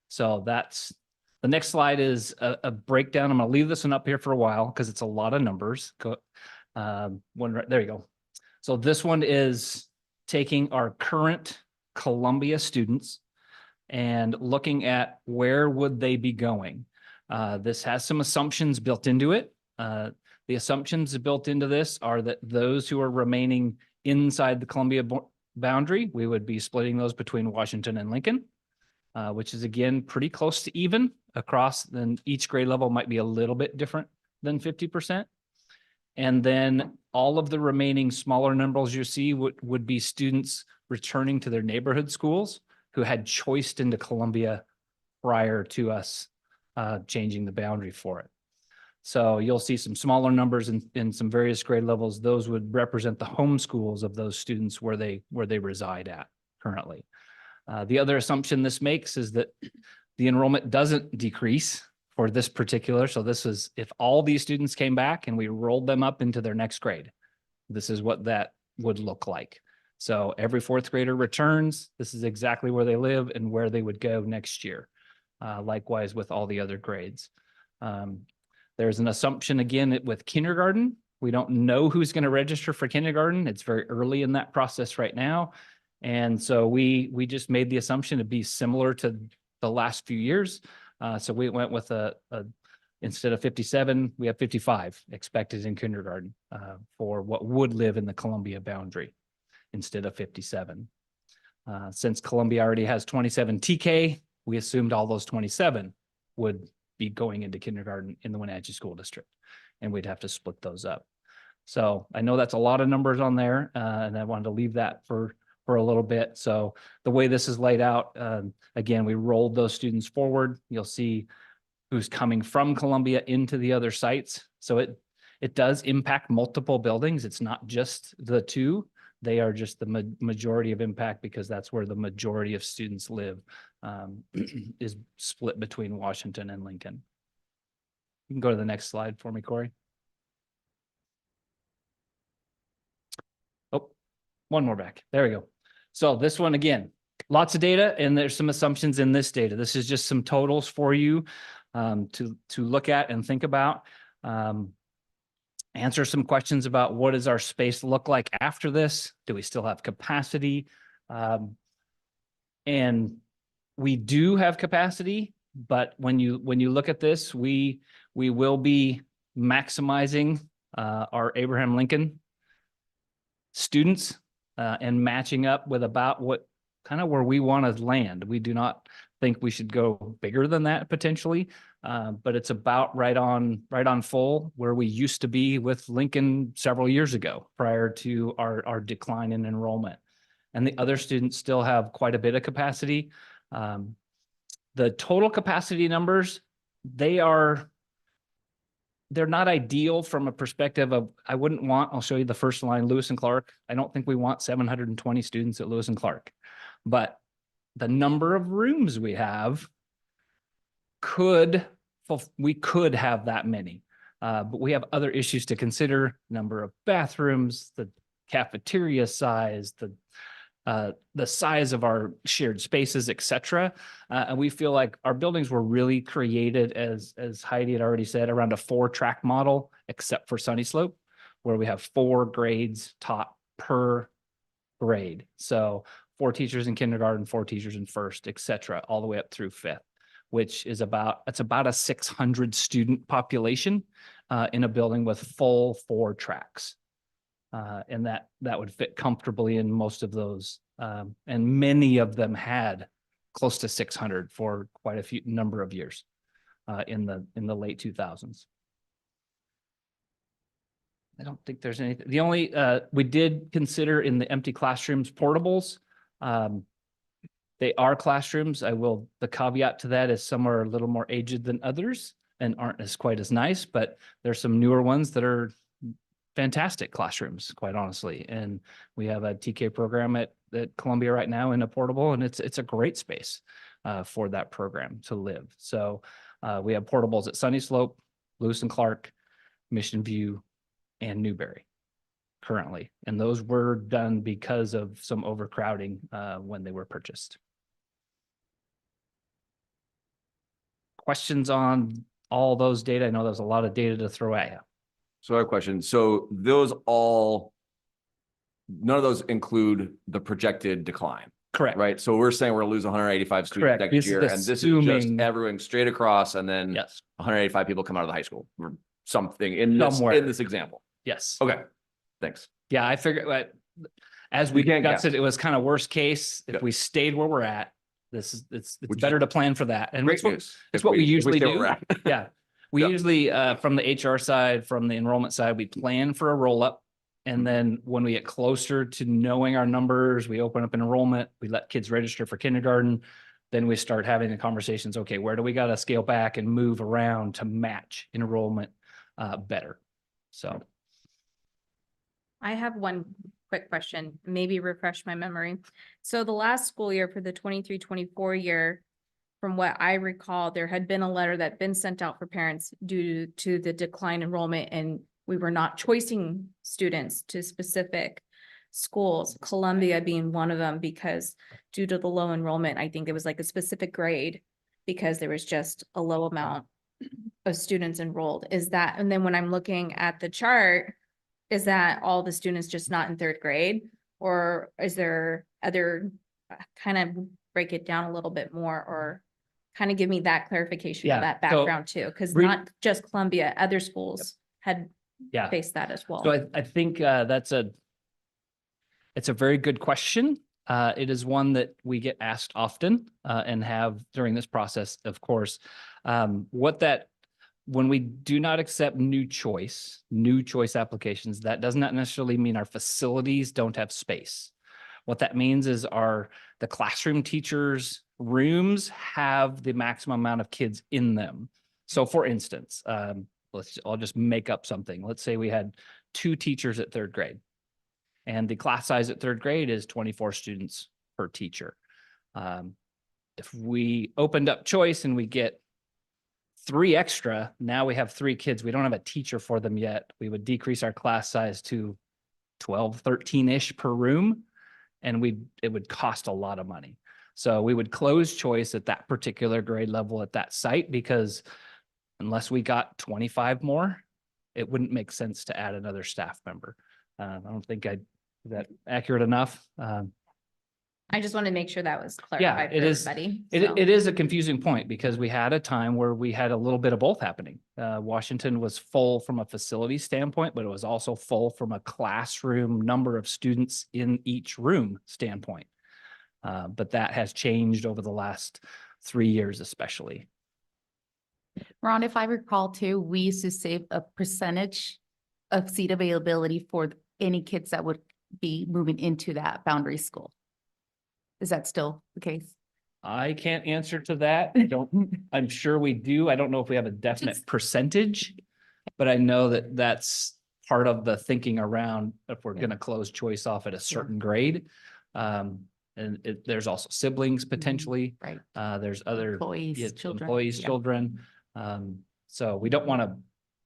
So the next slide is a breakdown. I'm going to leave this one up here for a while because it's a lot of numbers. There you go. So this one is taking our current Columbia students and looking at where would they be going. This has some assumptions built into it. The assumptions built into this are that those who are remaining inside the Columbia boundary, we would be splitting those between Washington and Lincoln, which is again pretty close to even across. Then each grade level might be a little bit different than 50%. And then all of the remaining smaller numbers you see would be students returning to their neighborhood schools who had choiced into Columbia prior to us changing the boundary for it. So you'll see some smaller numbers in some various grade levels. Those would represent the home schools of those students where they reside at currently. The other assumption this makes is that the enrollment doesn't decrease for this particular. So this is if all these students came back and we rolled them up into their next grade, this is what that would look like. So every fourth grader returns. This is exactly where they live and where they would go next year. Likewise with all the other grades. There's an assumption again with kindergarten. We don't know who's going to register for kindergarten. It's very early in that process right now. And so we just made the assumption to be similar to the last few years. So we went with instead of 57, we have 55 expected in kindergarten for what would live in the Columbia boundary instead of 57. Since Columbia already has 27 TK, we assumed all those 27 would be going into kindergarten in the Wenatchee School District, and we'd have to split those up. So I know that's a lot of numbers on there, and I wanted to leave that for a little bit. So the way this is laid out, again, we rolled those students forward. You'll see who's coming from Columbia into the other sites. So it does impact multiple buildings. It's not just the two. They are just the majority of impact because that's where the majority of students live, is split between Washington and Lincoln. You can go to the next slide for me, Corey. Oh, one more back. There we go. So this one, again, lots of data, and there's some assumptions in this data. This is just some totals for you to look at and think about. Answer some questions about what does our space look like after this? Do we still have capacity? And we do have capacity, but when you look at this, we will be maximizing our Abraham Lincoln students and matching up with about what kind of where we want to land. We do not think we should go bigger than that potentially, but it's about right on full where we used to be with Lincoln several years ago prior to our decline in enrollment. And the other students still have quite a bit of capacity. The total capacity numbers, they're not ideal from a perspective of, I'll show you the first line, Lewis and Clark. I don't think we want 720 students at Lewis and Clark, but the number of rooms we have we could have that many. But we have other issues to consider, number of bathrooms, the cafeteria size, the size of our shared spaces, et cetera. And we feel like our buildings were really created, as Heidi had already said, around a 4-track model, except for Sunny Slope, where we have 4 grades taught per grade. So 4 teachers in kindergarten, 4 teachers in first, et cetera, all the way up through 5th, which is about a 600 student population in a building with full 4 tracks. And that would fit comfortably in most of those. And many of them had close to 600 for quite a few number of years in the late 2000s. I don't think there's anything. The only, we did consider in the empty classrooms portables. They are classrooms. The caveat to that is some are a little more aged than others and aren't as quite as nice, but there's some newer ones that are fantastic classrooms, quite honestly. And we have a TK program at Columbia right now in a portable, and it's a great space for that program to live. So we have portables at Sunny Slope, Lewis and Clark, Mission View, and Newberry currently. And those were done because of some overcrowding when they were purchased. Questions on all those data? I know there's a lot of data to throw at you. So I have a question. So none of those include the projected decline, Correct. right? So we're saying we're gonna lose 185 students Correct. next This is year, and this is just assuming- everything straight across, and then Yes. 185 people come out of the high school or something in this Somewhere. example. Yes. Okay, thanks. Yeah, I figured as we You can't discussed guess. it was kind of worst case. If Yeah. we stayed where we're at, it's Which is better to plan for that. And Great it's what, news. it's if what we if usually stay where do. we're at. Yeah. We Yeah. usually, from the HR side, from the enrollment side, we plan for a roll up. And then when we get closer to knowing our numbers, we open up an enrollment, we let kids register for kindergarten. Then we start having the conversations. Okay, where do we got to scale back and move around to match enrollment better? So. I have one quick question, maybe refresh my memory. So the last school year for the 23-24 year, from what I recall, there had been a letter that had been sent out for parents due to the decline enrollment, and we were not choicing students to specific schools, Columbia being one of them, because due to the low enrollment, I think it was like a specific grade because there was just a low amount of students enrolled. Is that, and then when I'm looking at the chart, is that all the students just not in 3rd grade? Or is there other, kind of break it down a little bit more, or kind of give me that clarification, Yeah, of that so background too? Because re- not just Columbia, other schools had Yeah. faced that as well. So I think it's a very good question. It is one that we get asked often and have during this process, of course. When we do not accept new choice applications, that does not necessarily mean our facilities don't have space. What that means is the classroom teachers' rooms have the maximum amount of kids in them. So for instance, I'll just make up something. Let's say we had 2 teachers at 3rd grade, and the class size at 3rd grade is 24 students per teacher. If we opened up choice and we get 3 extra, now we have 3 kids. We don't have a teacher for them yet. We would decrease our class size to 12, 13-ish per room, and it would cost a lot of money. So we would close choice at that particular grade level at that site, because unless we got 25 more, it wouldn't make sense to add another staff member. I don't think is that accurate enough? I just want to make sure that was Yeah, clarified for it is. everybody. It is a confusing point, because we had a time where we had a little bit of both happening. Washington was full from a facility standpoint, but it was also full from a classroom number of students in each room standpoint. But that has changed over the last 3 years, especially. Ron, if I recall too, we used to save a percentage of seat availability for any kids that would be moving into that boundary school. Is that still the case? I can't answer to that. I'm sure we do. I don't know if we have a definite percentage, but I know that that's part of the thinking around if we're going to close choice off at a certain grade. There's also siblings potentially. Right. There's other Employees, children. employees, Yeah. children. So we don't want to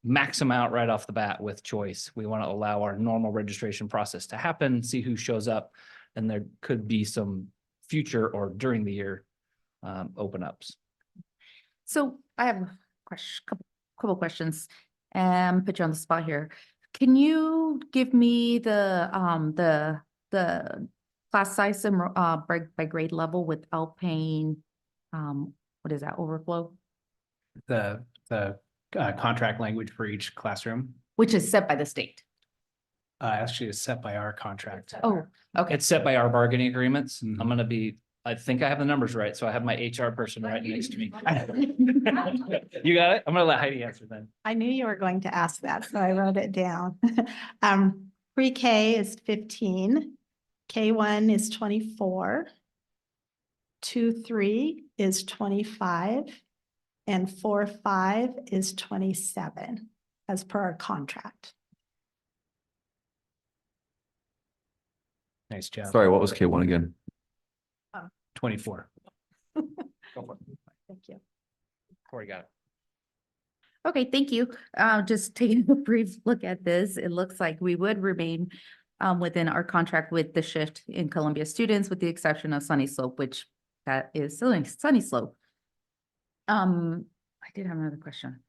max them out right off the bat with choice. We want to allow our normal registration process to happen, see who shows up, and there could be some future or during the year open ups. So I have a question, couple questions, and put you on the spot here. Can you give me the class size and by grade level without paying, what is that, overflow? The contract language for each classroom, Which is set by the state. actually is set by our contract. Oh, okay. It's set by our bargaining agreements. Mhm. I'm gonna be, I think I have the numbers right, so I have my HR person right next to me. You got it? I'm gonna let Heidi answer then. I knew you were going to ask that, so I wrote it down. Pre-K is 15, K1 is 24, 2-3 is 25, and 4-5 is 27, as per our contract. Nice job. Sorry, what was K1 again? 24. Go for it. Thank you. Corey got it. Okay, thank you. Just taking a brief look at this, it looks like we would remain within our contract with the shift in Columbia students, with the exception of Sunny Slope, which that is still in Sunny Slope. I did have another question.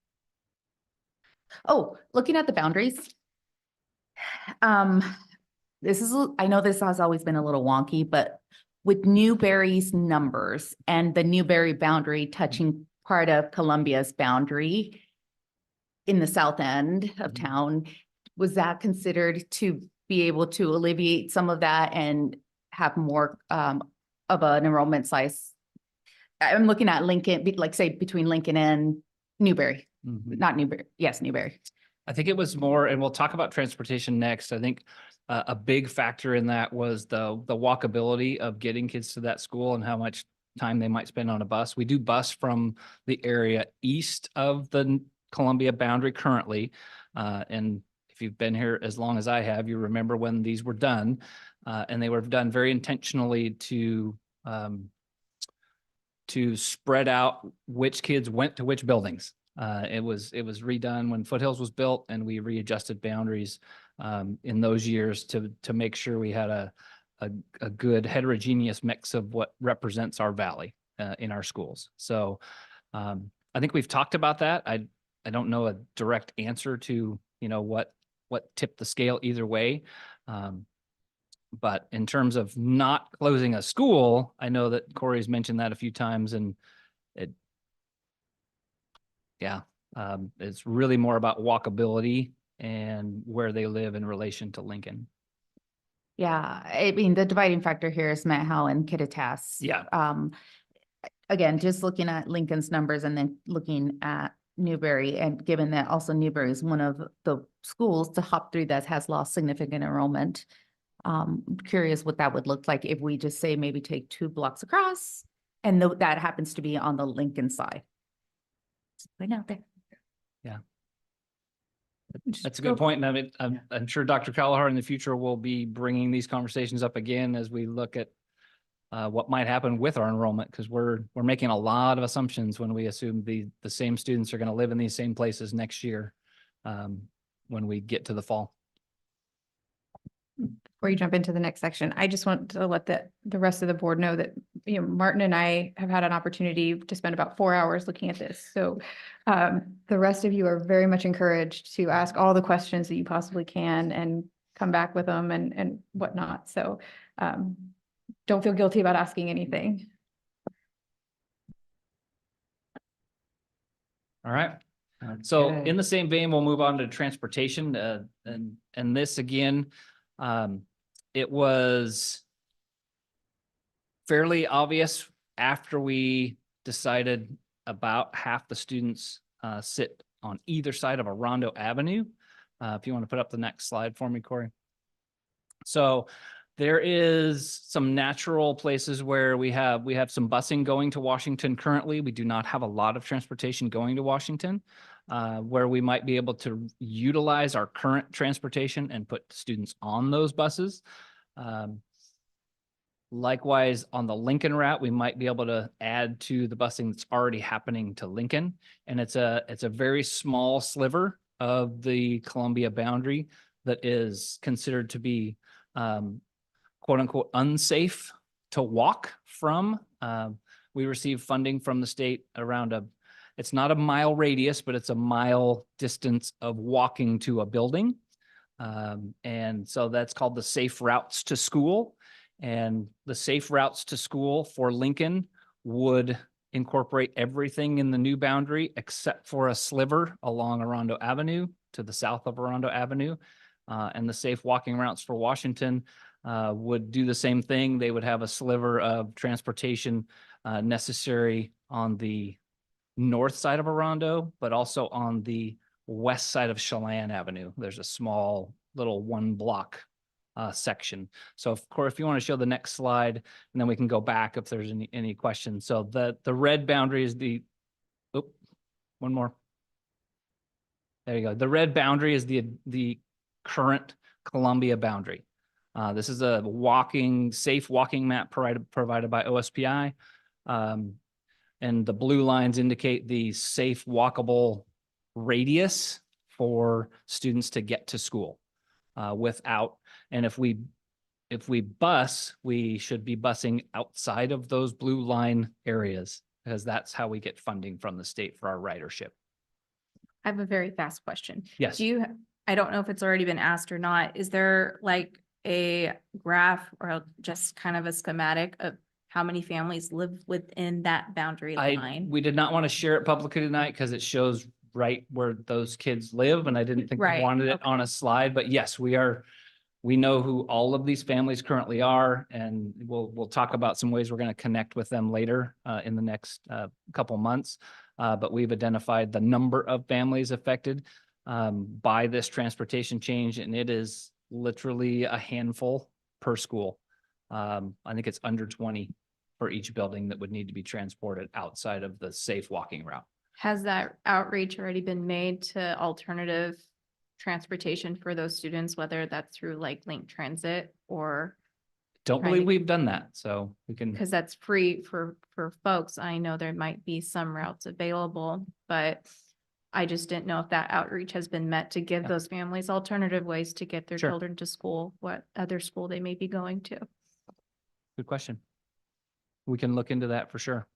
Oh, looking at the boundaries. This is, I know this has always been a little wonky, but with Newberry's numbers and the Newberry boundary touching part of Columbia's boundary in the south end of town, was that considered to be able to alleviate some of that and have more of an enrollment size? I'm looking at Lincoln, like say between Lincoln and Newberry, not Newberry. Yes, Newberry. I think it was more, and we'll talk about transportation next. I think a big factor in that was the walkability of getting kids to that school and how much time they might spend on a bus. We do bus from the area east of the Columbia boundary currently. And if you've been here as long as I have, you remember when these were done. And they were done very intentionally to spread out which kids went to which buildings. It was redone when Foothills was built, and we readjusted boundaries in those years to make sure we had a good heterogeneous mix of what represents our valley in our schools. So I think we've talked about that. I don't know a direct answer to, what tipped the scale either way. But in terms of not closing a school, I know that Corey's mentioned that a few times, and it's really more about walkability and where they live in relation to Lincoln. Yeah, I mean, the dividing factor here is Met Howe and Kittitas. Yeah. Again, just looking at Lincoln's numbers and then looking at Newberry, and given that also Newberry is one of the schools to hop through that has lost significant enrollment. Curious what that would look like if we just say maybe take 2 blocks across, and that happens to be on the Lincoln side. Right out there. Yeah. That's a good point. And I mean, I'm sure Dr. Callahar in the future will be bringing these conversations up again as we look at what might happen with our enrollment, because we're making a lot of assumptions when we assume the same students are going to live in these same places next year when we get to the fall. Before you jump into the next section, I just want to let the rest of the board know that, Martin and I have had an opportunity to spend about 4 hours looking at this. So the rest of you are very much encouraged to ask all the questions that you possibly can and come back with them and whatnot. So don't feel guilty about asking anything. All right. So in the same vein, we'll move on to transportation. And this again, it was fairly obvious after we decided about half the students sit on either side of a Rondo Avenue. If you want to put up the next slide for me, Corey. So there is some natural places where we have some busing going to Washington currently. We do not have a lot of transportation going to Washington, where we might be able to utilize our current transportation and put students on those buses. Likewise, on the Lincoln route, we might be able to add to the busing that's already happening to Lincoln. And it's a very small sliver of the Columbia boundary that is considered to be quote unquote unsafe to walk from. We receive funding from the state around it's not a mile radius, but it's a mile distance of walking to a building. And so that's called the Safe Routes to School. And the Safe Routes to School for Lincoln would incorporate everything in the new boundary except for a sliver along Orondo Avenue to the south of Orondo Avenue. And the Safe Walking Routes for Washington would do the same thing. They would have a sliver of transportation necessary on the north side of Orondo, but also on the west side of Chelan Avenue. There's a small little 1 block section. So of course, if you want to show the next slide, and then we can go back if there's any questions. So the red boundary is one more. There you go. The red boundary is the current Columbia boundary. This is a safe walking map provided by OSPI. And the blue lines indicate the safe walkable radius for students to get to school and if we bus, we should be busing outside of those blue line areas, because that's how we get funding from the state for our ridership. I have a very fast question. Yes. I don't know if it's already been asked or not. Is there like a graph or just kind of a schematic of how many families live within that boundary line? We did not want to share it publicly tonight because it shows right where those kids live, and I didn't think we Right, wanted it okay. on a slide, but yes, we know who all of these families currently are, and we'll talk about some ways we're going to connect with them later in the next couple months. But we've identified the number of families affected by this transportation change, and it is literally a handful per school. I think it's under 20 for each building that would need to be transported outside of the safe walking route. Has that outreach already been made to alternative transportation for those students, whether that's through like Link Transit or? Don't Trying believe to- we've done that, so we can. Because that's free for folks. I know there might be some routes available, but I just didn't know if that outreach has been met to give Yeah. those families alternative ways to get their Sure. children to school, what other school they may be going to. Good question. We can look into that for sure.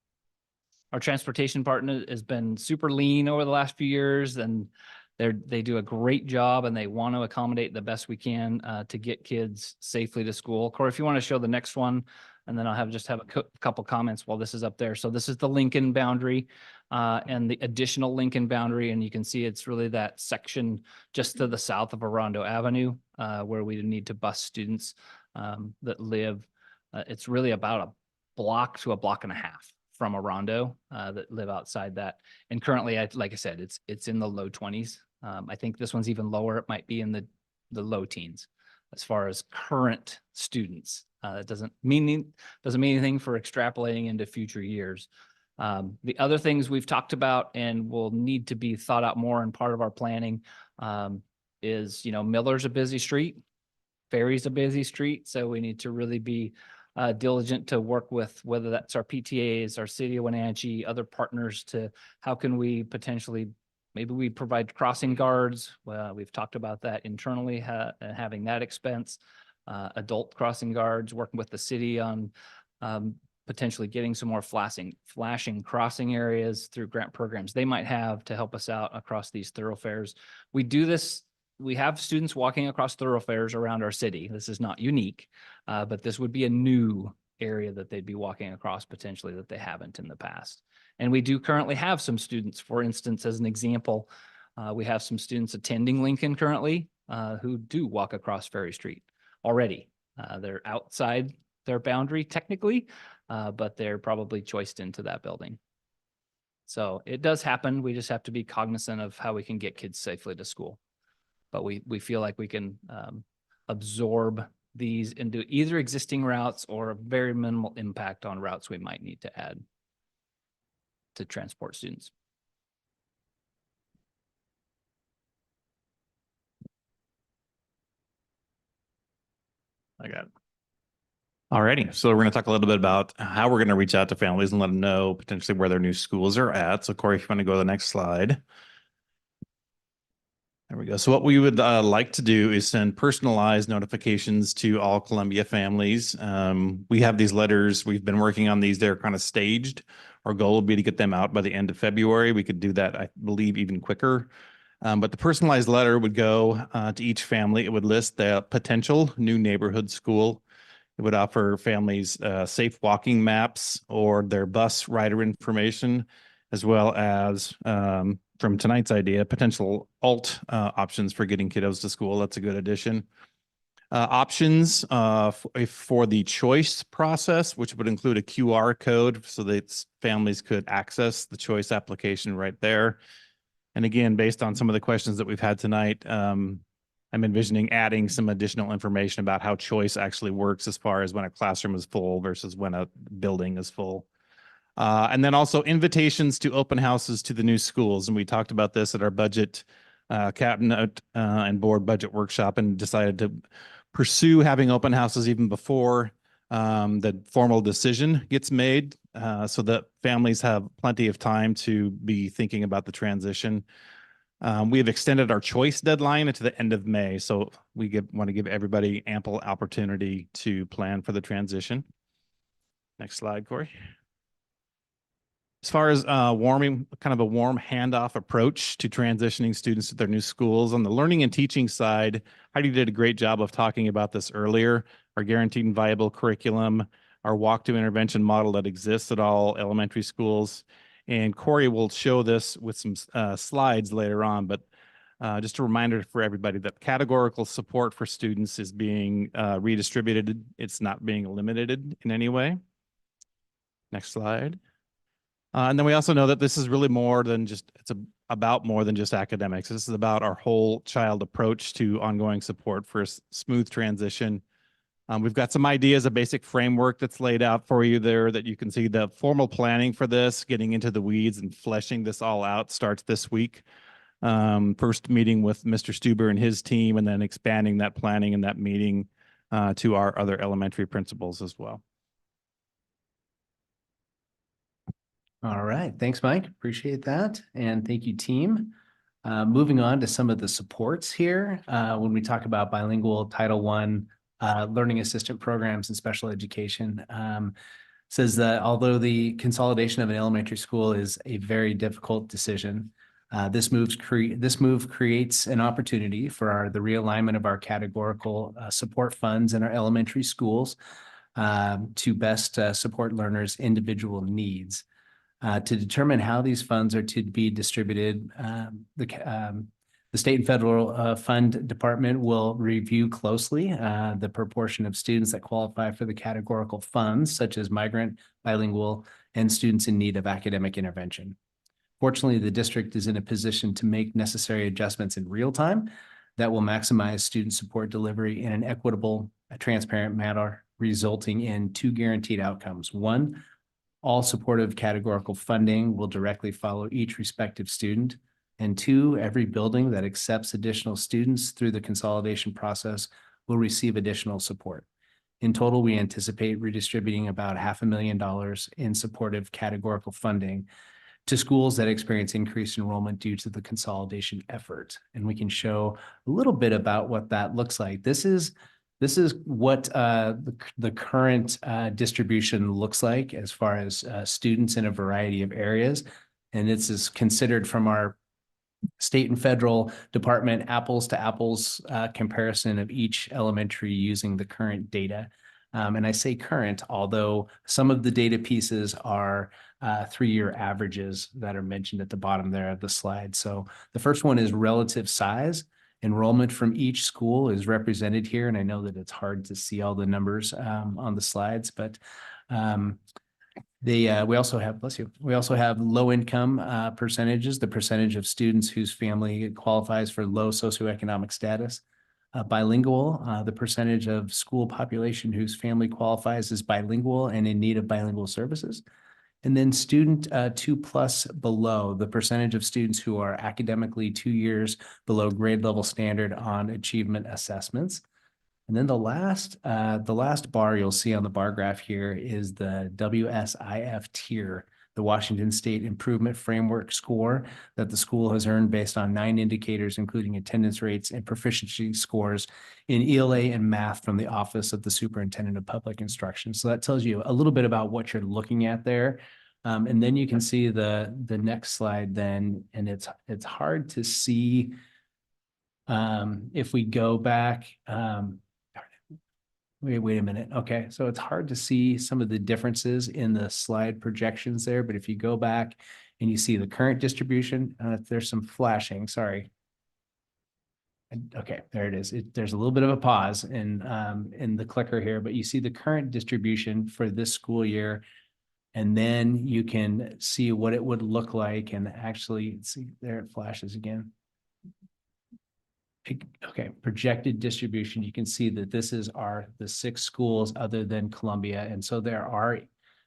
Our transportation partner has been super lean over the last few years, and they do a great job, and they want to accommodate the best we can to get kids safely to school. Corey, if you want to show the next one, and then I'll have a couple comments while this is up there. So this is the Lincoln boundary and the additional Lincoln boundary, and you can see it's really that section just to the south of Orondo Avenue where we need to bus students that live. It's really about a block to a block and a half from Orondo that live outside that. And currently, like I said, it's in the low 20s. I think this one's even lower. It might be in the low teens as far as current students. It doesn't mean anything for extrapolating into future years. The other things we've talked about and will need to be thought out more in part of our planning is, Miller's a busy street, Ferry's a busy street, so we need to really be diligent to work with whether that's our PTAs, our city of Wenatchee, other partners to how can we potentially, maybe we provide crossing guards. Well, we've talked about that internally, having that expense, adult crossing guards, working with the city on potentially getting some more flashing crossing areas through grant programs they might have to help us out across these thoroughfares. We do this. We have students walking across thoroughfares around our city. This is not unique, but this would be a new area that they'd be walking across potentially that they haven't in the past. And we do currently have some students, for instance, as an example, we have some students attending Lincoln currently who do walk across Ferry Street already. They're outside their boundary technically, but they're probably choiced into that building. So it does happen. We just have to be cognizant of how we can get kids safely to school. But we feel like we can absorb these into either existing routes or a very minimal impact on routes we might need to add to transport students. I got it. Alrighty, so we're going to talk a little bit about how we're going to reach out to families and let them know potentially where their new schools are at. So Corey, if you want to go to the next slide. There we go. So what we would like to do is send personalized notifications to all Columbia families. We have these letters. We've been working on these. They're kind of staged. Our goal would be to get them out by the end of February. We could do that, I believe, even quicker. But the personalized letter would go to each family. It would list the potential new neighborhood school. It would offer families safe walking maps or their bus rider information, as well as from tonight's idea, potential alt options for getting kiddos to school. That's a good addition. Options for the choice process, which would include a QR code so that families could access the choice application right there. And again, based on some of the questions that we've had tonight, I'm envisioning adding some additional information about how choice actually works as far as when a classroom is full versus when a building is full. And then also invitations to open houses to the new schools. And we talked about this at our budget cabinet and board budget workshop and decided to pursue having open houses even before the formal decision gets made so that families have plenty of time to be thinking about the transition. We have extended our choice deadline to the end of May. So we want to give everybody ample opportunity to plan for the transition. Next slide, Corey. As far as kind of a warm handoff approach to transitioning students to their new schools, on the learning and teaching side, Heidi did a great job of talking about this earlier. Our guaranteed and viable curriculum, our walk-to intervention model that exists at all elementary schools. And Corey will show this with some slides later on, but just a reminder for everybody that categorical support for students is being redistributed. It's not being eliminated in any way. Next slide. And then we also know that this is really more than just, about more than just academics. This is about our whole child approach to ongoing support for a smooth transition. We've got some ideas, a basic framework that's laid out for you there that you can see. The formal planning for this, getting into the weeds and fleshing this all out starts this week. First meeting with Mr. Stuber and his team, and then expanding that planning and that meeting to our other elementary principals as well. All right. Thanks, Mike. Appreciate that. And thank you, team. Moving on to some of the supports here. When we talk about bilingual Title I learning assistant programs and special education, says that although the consolidation of an elementary school is a very difficult decision, this move creates an opportunity for the realignment of our categorical support funds in our elementary schools to best support learners' individual needs. To determine how these funds are to be distributed, the state and federal fund department will review closely the proportion of students that qualify for the categorical funds, such as migrant, bilingual, and students in need of academic intervention. Fortunately, the district is in a position to make necessary adjustments in real time that will maximize student support delivery in an equitable, transparent manner, resulting in two guaranteed outcomes. One, all supportive categorical funding will directly follow each respective student. And two, every building that accepts additional students through the consolidation process will receive additional support. In total, we anticipate redistributing about $500,000 in supportive categorical funding to schools that experience increased enrollment due to the consolidation effort. And we can show a little bit about what that looks like. This is what the current distribution looks like as far as students in a variety of areas. And this is considered from our state and federal department apples to apples comparison of each elementary using the current data. And I say current, although some of the data pieces are 3-year averages that are mentioned at the bottom there of the slide. So the first one is relative size. Enrollment from each school is represented here, and I know that it's hard to see all the numbers on the slides, but we also have, bless you, we also have low income percentages, the percentage of students whose family qualifies for low socioeconomic status. Bilingual, the percentage of school population whose family qualifies as bilingual and in need of bilingual services. And then student 2+ below, the percentage of students who are academically 2 years below grade level standard on achievement assessments. And then the last bar you'll see on the bar graph here is the WSIF tier the Washington State Improvement Framework score that the school has earned based on 9 indicators, including attendance rates and proficiency scores in ELA and math from the Office of the Superintendent of Public Instruction. So that tells you a little bit about what you're looking at there. And then you can see the next slide then, and it's hard to see if we go back, wait a minute. Okay, so it's hard to see some of the differences in the slide projections there, but if you go back and you see the current distribution, there's some flashing, sorry. Okay, there it is. There's a little bit of a pause in the clicker here, but you see the current distribution for this school year. And then you can see what it would look like and actually see there it flashes again. Okay, projected distribution. You can see that this is the 6 schools other than Columbia. And so there are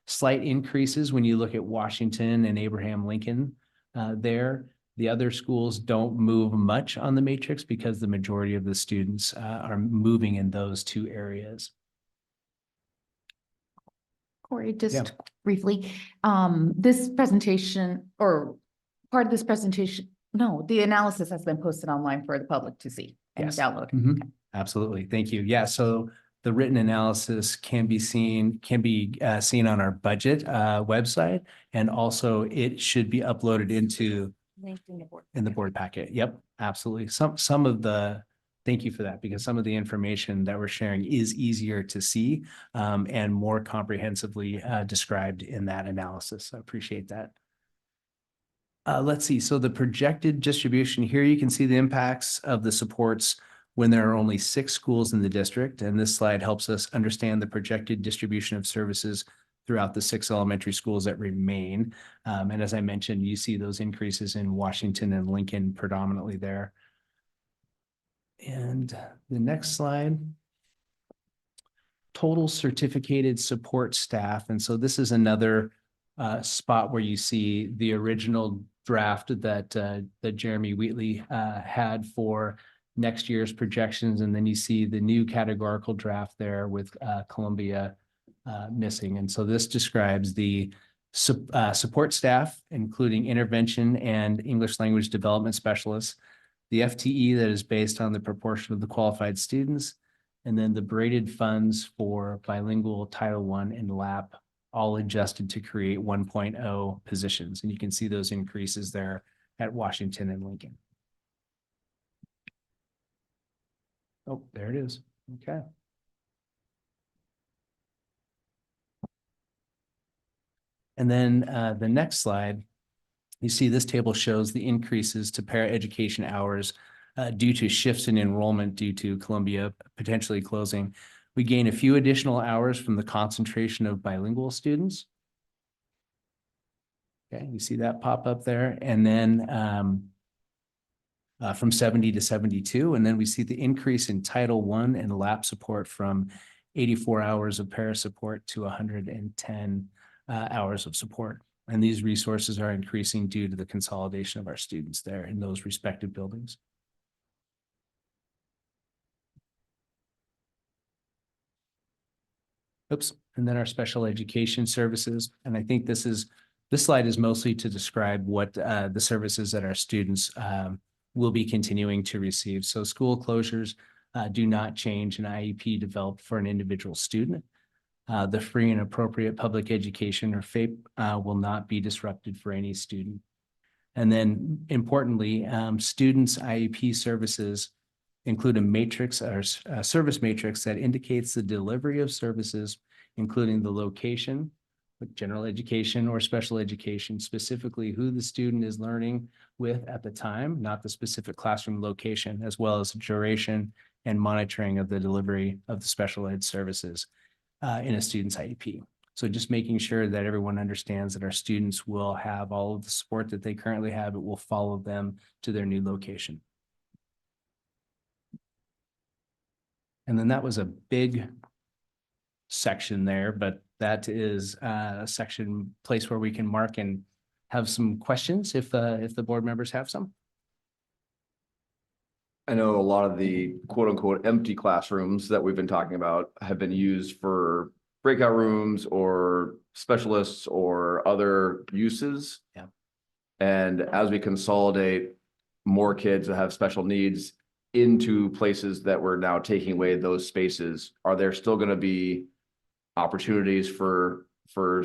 slight increases when you look at Washington and Abraham Lincoln there. The other schools don't move much on the matrix because the majority of the students are moving in those 2 areas. Corey, just briefly, this presentation or part of this presentation, no, the analysis has been posted online for the public to see and Yes. download. Mhm. Absolutely. Thank you. Yeah. So the written analysis can be seen on our budget website, and also it should be uploaded into the board packet. Yep, absolutely. Thank you for that, because some of the information that we're sharing is easier to see and more comprehensively described in that analysis. I appreciate that. Let's see. So the projected distribution here, you can see the impacts of the supports when there are only 6 schools in the district. And this slide helps us understand the projected distribution of services throughout the 6 elementary schools that remain. And as I mentioned, you see those increases in Washington and Lincoln predominantly there. And the next slide, total certificated support staff. And so this is another spot where you see the original draft that Jeremy Wheatley had for next year's projections. And then you see the new categorical draft there with Columbia missing. And so this describes the support staff, including intervention and English language development specialists, the FTE that is based on the proportion of the qualified students, and then the braided funds for bilingual Title I and LAP, all adjusted to create 1.0 positions. And you can see those increases there at Washington and Lincoln. Oh, there it is. Okay. And then the next slide, you see this table shows the increases to paraeducation hours due to shifts in enrollment due to Columbia potentially closing. We gain a few additional hours from the concentration of bilingual students. Okay, you see that pop up there. And then from 70 to 72. And then we see the increase in Title I and LAP support from 84 hours of para support to 110 hours of support. And these resources are increasing due to the consolidation of our students there in those respective buildings. Oops, and then our special education services. And I think this slide is mostly to describe what the services that our students will be continuing to receive. So school closures do not change an IEP developed for an individual student. The free and appropriate public education, or FAPE, will not be disrupted for any student. And then importantly, students' IEP services include a matrix or a service matrix that indicates the delivery of services, including the location, with general education or special education, specifically who the student is learning with at the time, not the specific classroom location, as well as duration and monitoring of the delivery of the special ed services in a student's IEP. So just making sure that everyone understands that our students will have all of the support that they currently have. It will follow them to their new location. And then that was a big section there, but that is a place where we can mark and have some questions if the board members have some. I know a lot of the quote unquote empty classrooms that we've been talking about have been used for breakout rooms or specialists or other uses. Yeah. And as we consolidate more kids that have special needs into places that we're now taking away those spaces, are there still going to be opportunities for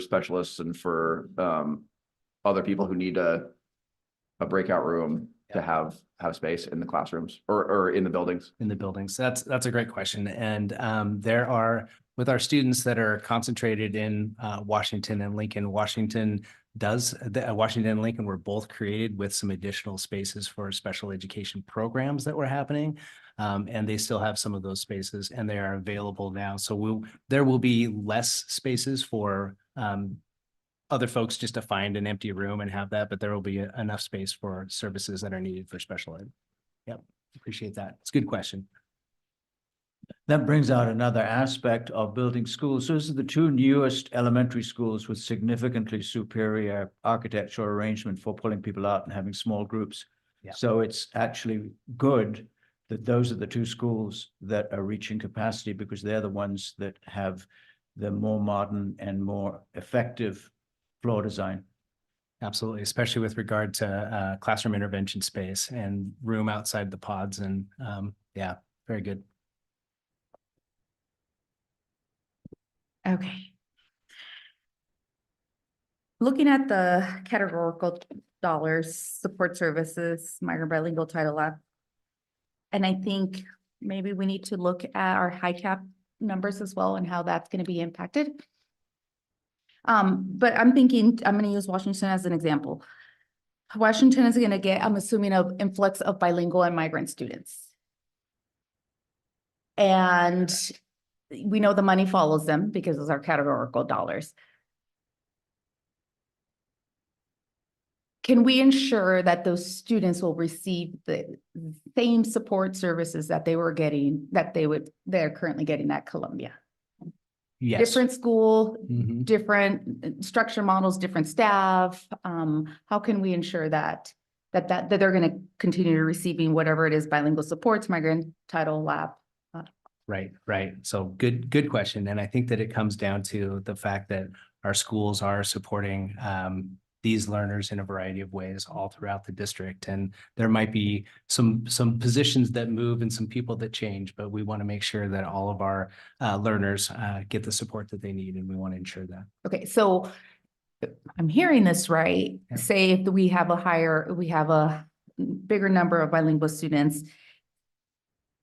specialists and for other people who need a breakout room to have space in the classrooms or in the buildings? In the buildings? That's a great question. And there are, with our students that are concentrated in Washington and Lincoln, Washington and Lincoln were both created with some additional spaces for special education programs that were happening. And they still have some of those spaces and they are available now. So there will be less spaces for other folks just to find an empty room and have that, but there will be enough space for services that are needed for special ed. Yep, appreciate that. It's a good question. That brings out another aspect of building schools. Those are the two newest elementary schools with significantly superior architectural arrangement for pulling people out and having small groups. Yeah. So it's actually good that those are the two schools that are reaching capacity because they're the ones that have the more modern and more effective floor design. Absolutely, especially with regard to classroom intervention space and room outside the pods and yeah, very good. Okay. Looking at the categorical dollars, support services, migrant bilingual title lab. And I think maybe we need to look at our high cap numbers as well and how that's going to be impacted. But I'm thinking, I'm going to use Washington as an example. Washington is going to get, I'm assuming, an influx of bilingual and migrant students. And we know the money follows them because those are categorical dollars. Can we ensure that those students will receive the same support services that they were getting, they're currently getting at Columbia? Yes. Different school, Mhm. different structure models, different staff. How can we ensure that they're going to continue receiving whatever it is, bilingual supports, migrant title lab? Right. So good question. And I think that it comes down to the fact that our schools are supporting these learners in a variety of ways all throughout the district. And there might be some positions that move and some people that change, but we want to make sure that all of our learners get the support that they need. And we want to ensure that. Okay, so I'm hearing this right. Yeah. Say if we have a bigger number of bilingual students,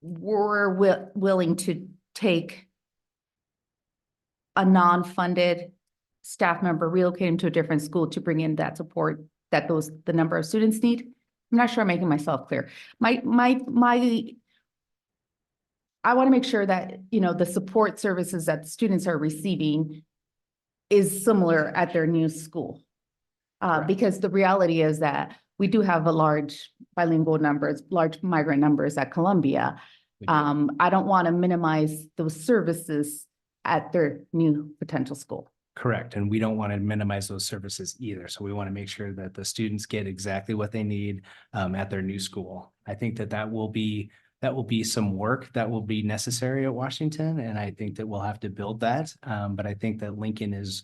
we're willing to take a non-funded staff member, relocate him to a different school to bring in that support that the number of students need. I'm not sure I'm making myself clear. I want to make sure that, the support services that students are receiving is similar at their new school. Because the reality is that we do have a large bilingual numbers, large migrant numbers at Columbia. I don't want to minimize those services at their new potential school. Correct. And we don't want to minimize those services either. So we want to make sure that the students get exactly what they need at their new school. I think that will be some work that will be necessary at Washington. And I think that we'll have to build that. But I think that Lincoln is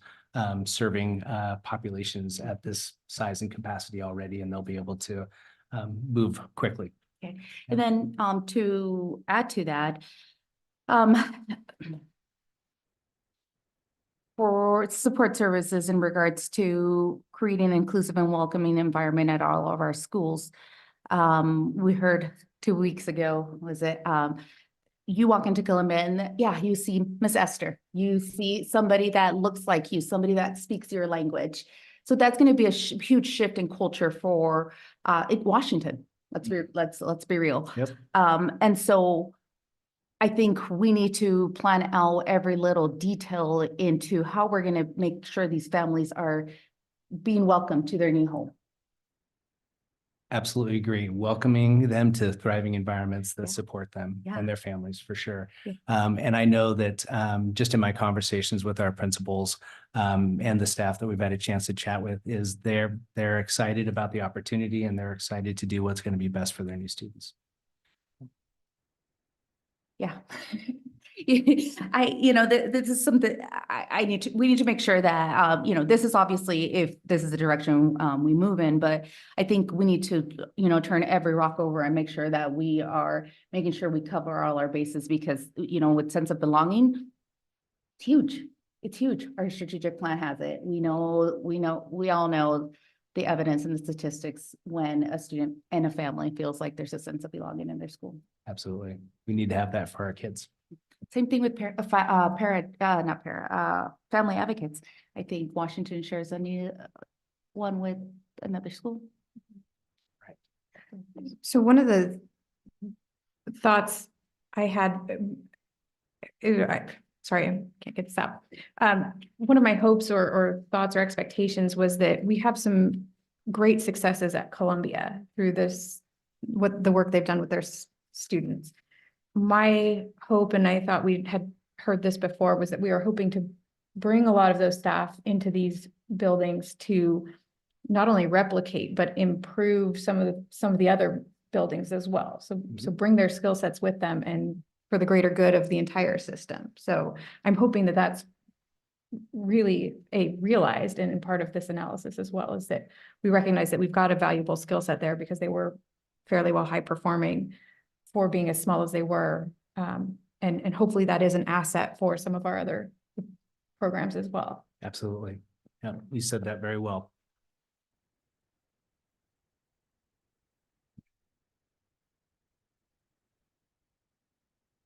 serving populations at this size and capacity already, and they'll be able to move quickly. Okay. And then to add to that, for support services in regards to creating an inclusive and welcoming environment at all of our schools. We heard 2 weeks ago, you walk into Columbia and you see Miss Esther, you see somebody that looks like you, somebody that speaks your language. So that's going to be a huge shift in culture for in Washington. Let's be real. Yep. And so I think we need to plan out every little detail into how we're going to make sure these families are being welcomed to their new home. Absolutely agree. Welcoming them to thriving environments that Yeah. support them Yeah. and their families for sure. Yeah. And I know that just in my conversations with our principals and the staff that we've had a chance to chat with is they're excited about the opportunity and they're excited to do what's going to be best for their new students. Yeah. this is something we need to make sure that, this is obviously if this is the direction, we move in, but I think we need to, turn every rock over and make sure that we are making sure we cover all our bases because, with sense of belonging, it's huge. It's huge. Our strategic plan has it. We all know the evidence and the statistics when a student and a family feels like there's a sense of belonging in their school. Absolutely. We need to have that for our kids. Same thing with family advocates. I think Washington shares a new one with another school. So one of the thoughts I had, sorry, I can't get this out. One of my hopes or thoughts or expectations was that we have some great successes at Columbia through the work they've done with their students. My hope, and I thought we had heard this before, was that we are hoping to bring a lot of those staff into these buildings to not only replicate, but improve some of the other buildings as well. So bring their skill sets with them and for the greater good of the entire system. So I'm hoping that that's really realized and part of this analysis as well, is that we recognize that we've got a valuable skill set there because they were fairly well high performing for being as small as they were. And hopefully that is an asset for some of our other programs as well. Absolutely. Yeah, you said that very well.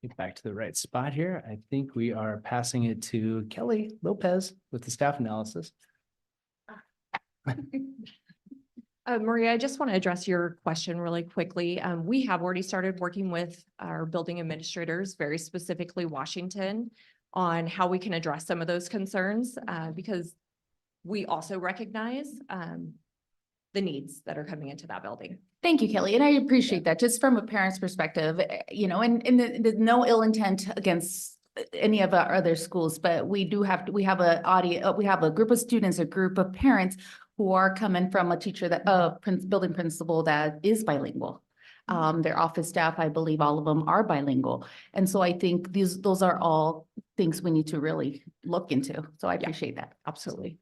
Get back to the right spot here. I think we are passing it to Kelly Lopez with the staff analysis. Maria, I just want to address your question really quickly. We have already started working with our building administrators, very specifically Washington, on how we can address some of those concerns, because we also recognize the needs that are coming into that building. Thank you, Kelly. And I appreciate that just from a parent's perspective, and there's no ill intent against any of our other schools, but we have a group of students, a group of parents who are coming from a teacher building principal that is bilingual. Their office staff, I believe all of them are bilingual. And so I think those are all things we need to really look into. So I appreciate that. Absolutely.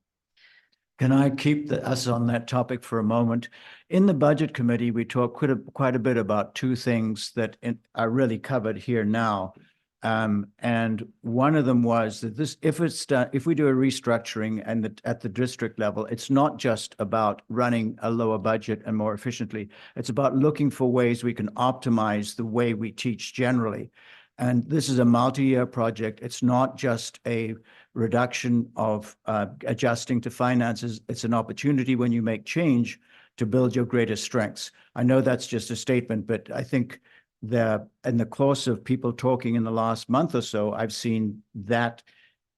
Can I keep us on that topic for a moment? In the budget committee, we talked quite a bit about two things that are really covered here now. And one of them was that if we do a restructuring and at the district level, it's not just about running a lower budget and more efficiently. It's about looking for ways we can optimize the way we teach generally. And this is a multi-year project. It's not just a reduction of adjusting to finances. It's an opportunity when you make change to build your greatest strengths. I know that's just a statement, but I think in the course of people talking in the last month or so, I've seen that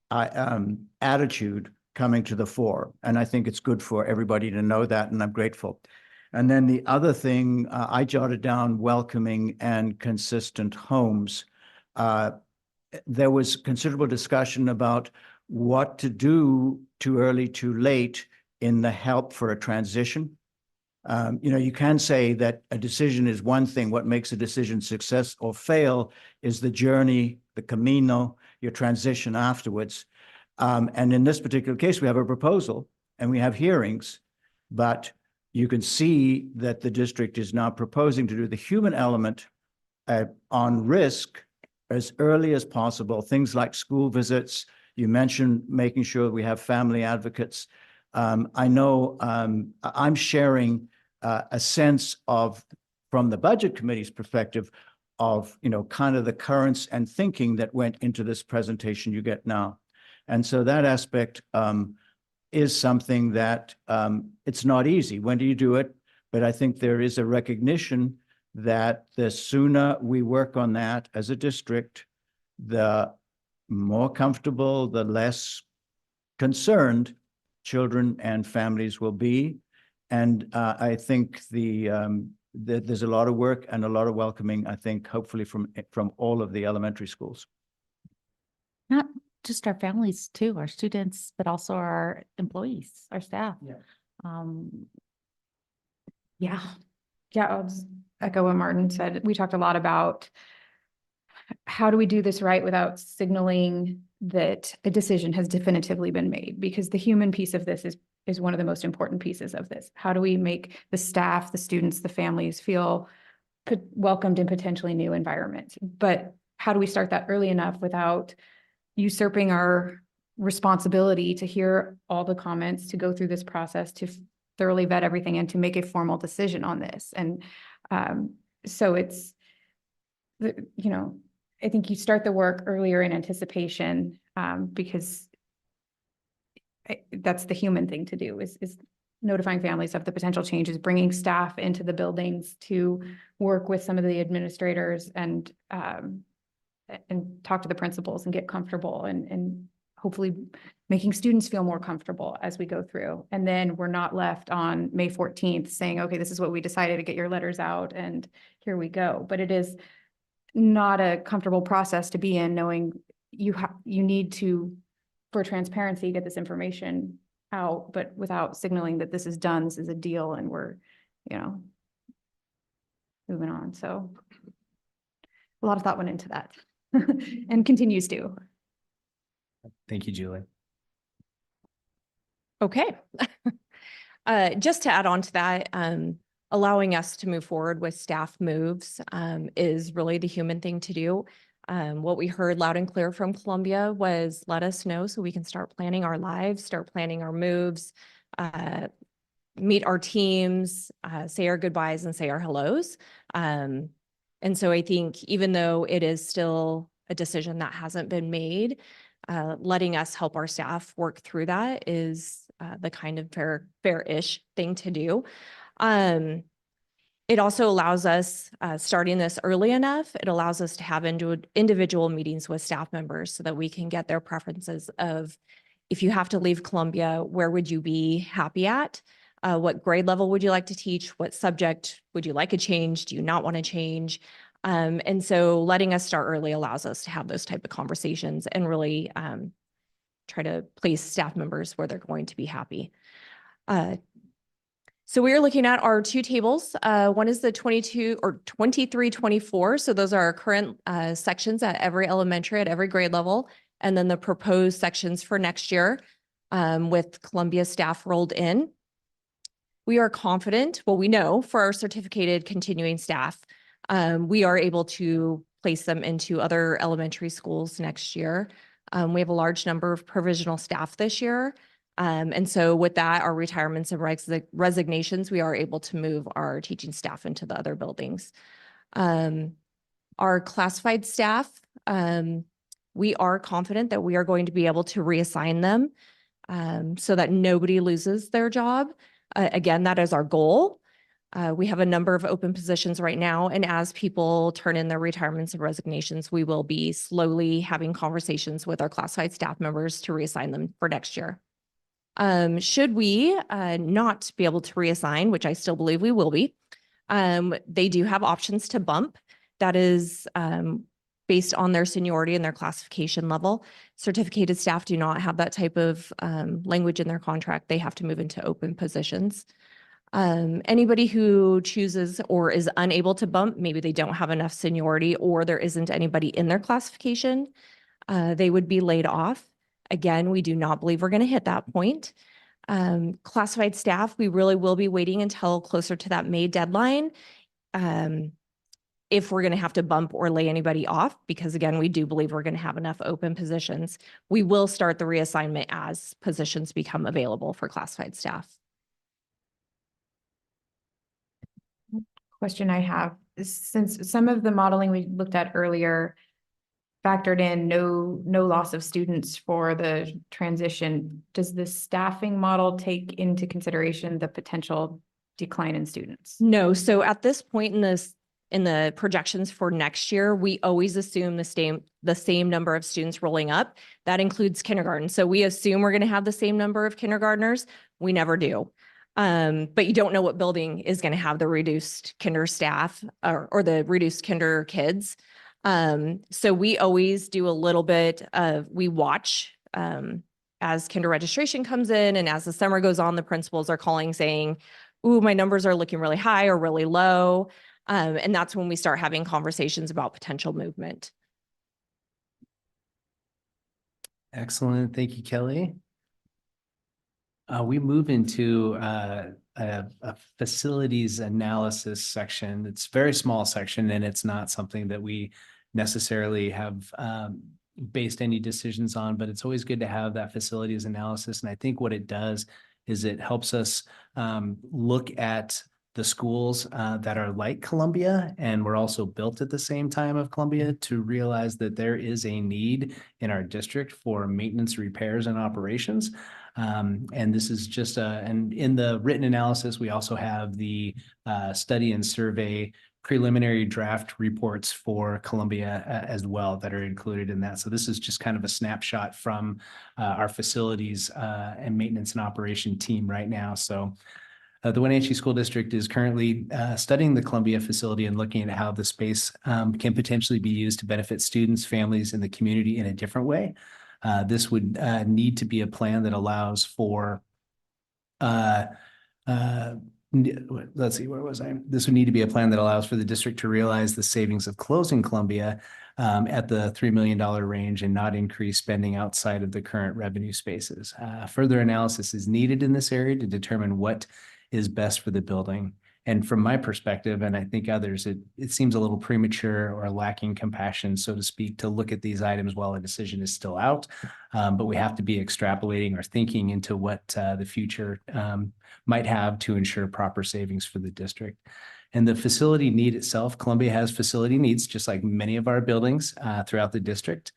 attitude coming to the fore. And I think it's good for everybody to know that, and I'm grateful. And then the other thing, I jotted down welcoming and consistent homes. There was considerable discussion about what to do too early, too late in the help for a transition. You can say that a decision is one thing. What makes a decision success or fail is the journey, the camino, your transition afterwards. And in this particular case, we have a proposal and we have hearings, but you can see that the district is now proposing to do the human element on risk as early as possible. Things like school visits. You mentioned making sure we have family advocates. I know I'm sharing a sense of, from the budget committee's perspective, of kind of the currents and thinking that went into this presentation you get now. And so that aspect is something that it's not easy. When do you do it? But I think there is a recognition that the sooner we work on that as a district, the more comfortable, the less concerned children and families will be. And I think there's a lot of work and a lot of welcoming, I think, hopefully from all of the elementary schools. Not just our families too, our students, but also our employees, our staff. Yeah, I'll just echo what Martin said. We talked a lot about how do we do this right without signaling that a decision has definitively been made? Because the human piece of this is one of the most important pieces of this. How do we make the staff, the students, the families feel welcomed in potentially new environments? But how do we start that early enough without usurping our responsibility to hear all the comments, to go through this process, to thoroughly vet everything and to make a formal decision on this? And so it's, you know, I think you start the work earlier in anticipation, because that's the human thing to do, is notifying families of the potential changes, bringing staff into the buildings to work with some of the administrators and talk to the principals and get comfortable and hopefully making students feel more comfortable as we go through. And then we're not left on May 14th saying, okay, this is what we decided, to get your letters out and here we go. But it is not a comfortable process to be in, knowing you need to, for transparency, get this information out, but without signaling that this is done, this is a deal, and we're, you know, moving on. So a lot of thought went into that and continues to. Thank you, Julie. Okay. Just to add on to that, allowing us to move forward with staff moves is really the human thing to do. What we heard loud and clear from Columbia was, let us know so we can start planning our lives, start planning our moves, meet our teams, say our goodbyes and say our hellos. And so I think even though it is still a decision that hasn't been made, letting us help our staff work through that is the kind of fair-ish thing to do. It also allows us, starting this early enough, it allows us to have individual meetings with staff members so that we can get their preferences of, if you have to leave Columbia, where would you be happy at? What grade level would you like to teach? What subject would you like a change? Do you not want to change? And so letting us start early allows us to have those type of conversations and really try to place staff members where they're going to be happy. So we are looking at our two tables. One is the 22 or 23, 24. So those are our current sections at every elementary, at every grade level. And then the proposed sections for next year with Columbia staff rolled in. We are confident, well, we know for our certificated continuing staff, we are able to place them into other elementary schools next year. We have a large number of provisional staff this year. And so with that, our retirements and resignations, we are able to move our teaching staff into the other buildings. Our classified staff, we are confident that we are going to be able to reassign them so that nobody loses their job. Again, that is our goal. We have a number of open positions right now, and as people turn in their retirements and resignations, we will be slowly having conversations with our classified staff members to reassign them for next year. Should we not be able to reassign, which I still believe we will be, they do have options to bump. That is based on their seniority and their classification level. Certificated staff do not have that type of language in their contract. They have to move into open positions. Anybody who chooses or is unable to bump, maybe they don't have enough seniority or there isn't anybody in their classification, they would be laid off. Again, we do not believe we're going to hit that point. Classified staff, we really will be waiting until closer to that May deadline if we're going to have to bump or lay anybody off, because again, we do believe we're going to have enough open positions. We will start the reassignment as positions become available for classified staff. Question I have is, since some of the modeling we looked at earlier factored in no loss of students for the transition, does the staffing model take into consideration the potential decline in students? No, so at this point in the projections for next year, we always assume the same number of students rolling up. That includes kindergarten. So we assume we're going to have the same number of kindergartners. We never do. But you don't know what building is going to have the reduced kinder staff or the reduced kinder kids. So we always do a little bit of, we watch as kinder registration comes in, and as the summer goes on, the principals are calling saying, ooh, my numbers are looking really high or really low. And that's when we start having conversations about potential movement. Excellent. Thank you, Kelly. We move into a facilities analysis section. It's a very small section and it's not something that we necessarily have based any decisions on, but it's always good to have that facilities analysis. And I think what it does is it helps us look at the schools that are like Columbia and were also built at the same time of Columbia to realize that there is a need in our district for maintenance, repairs, and operations. And this is just and in the written analysis, we also have the study and survey preliminary draft reports for Columbia as well that are included in that. So this is just kind of a snapshot from our facilities and maintenance and operation team right now. So the Wenatchee School District is currently studying the Columbia facility and looking at how the space can potentially be used to benefit students, families, and the community in a different way. This would need to be a plan that allows for let's see, where was I? This would need to be a plan that allows for the district to realize the savings of closing Columbia at the $3 million range and not increase spending outside of the current revenue spaces. Further analysis is needed in this area to determine what is best for the building. And from my perspective, and I think others, it seems a little premature or lacking compassion, so to speak, to look at these items while a decision is still out. But we have to be extrapolating or thinking into what the future might have to ensure proper savings for the district. And the facility need itself, Columbia has facility needs, just like many of our buildings throughout the district.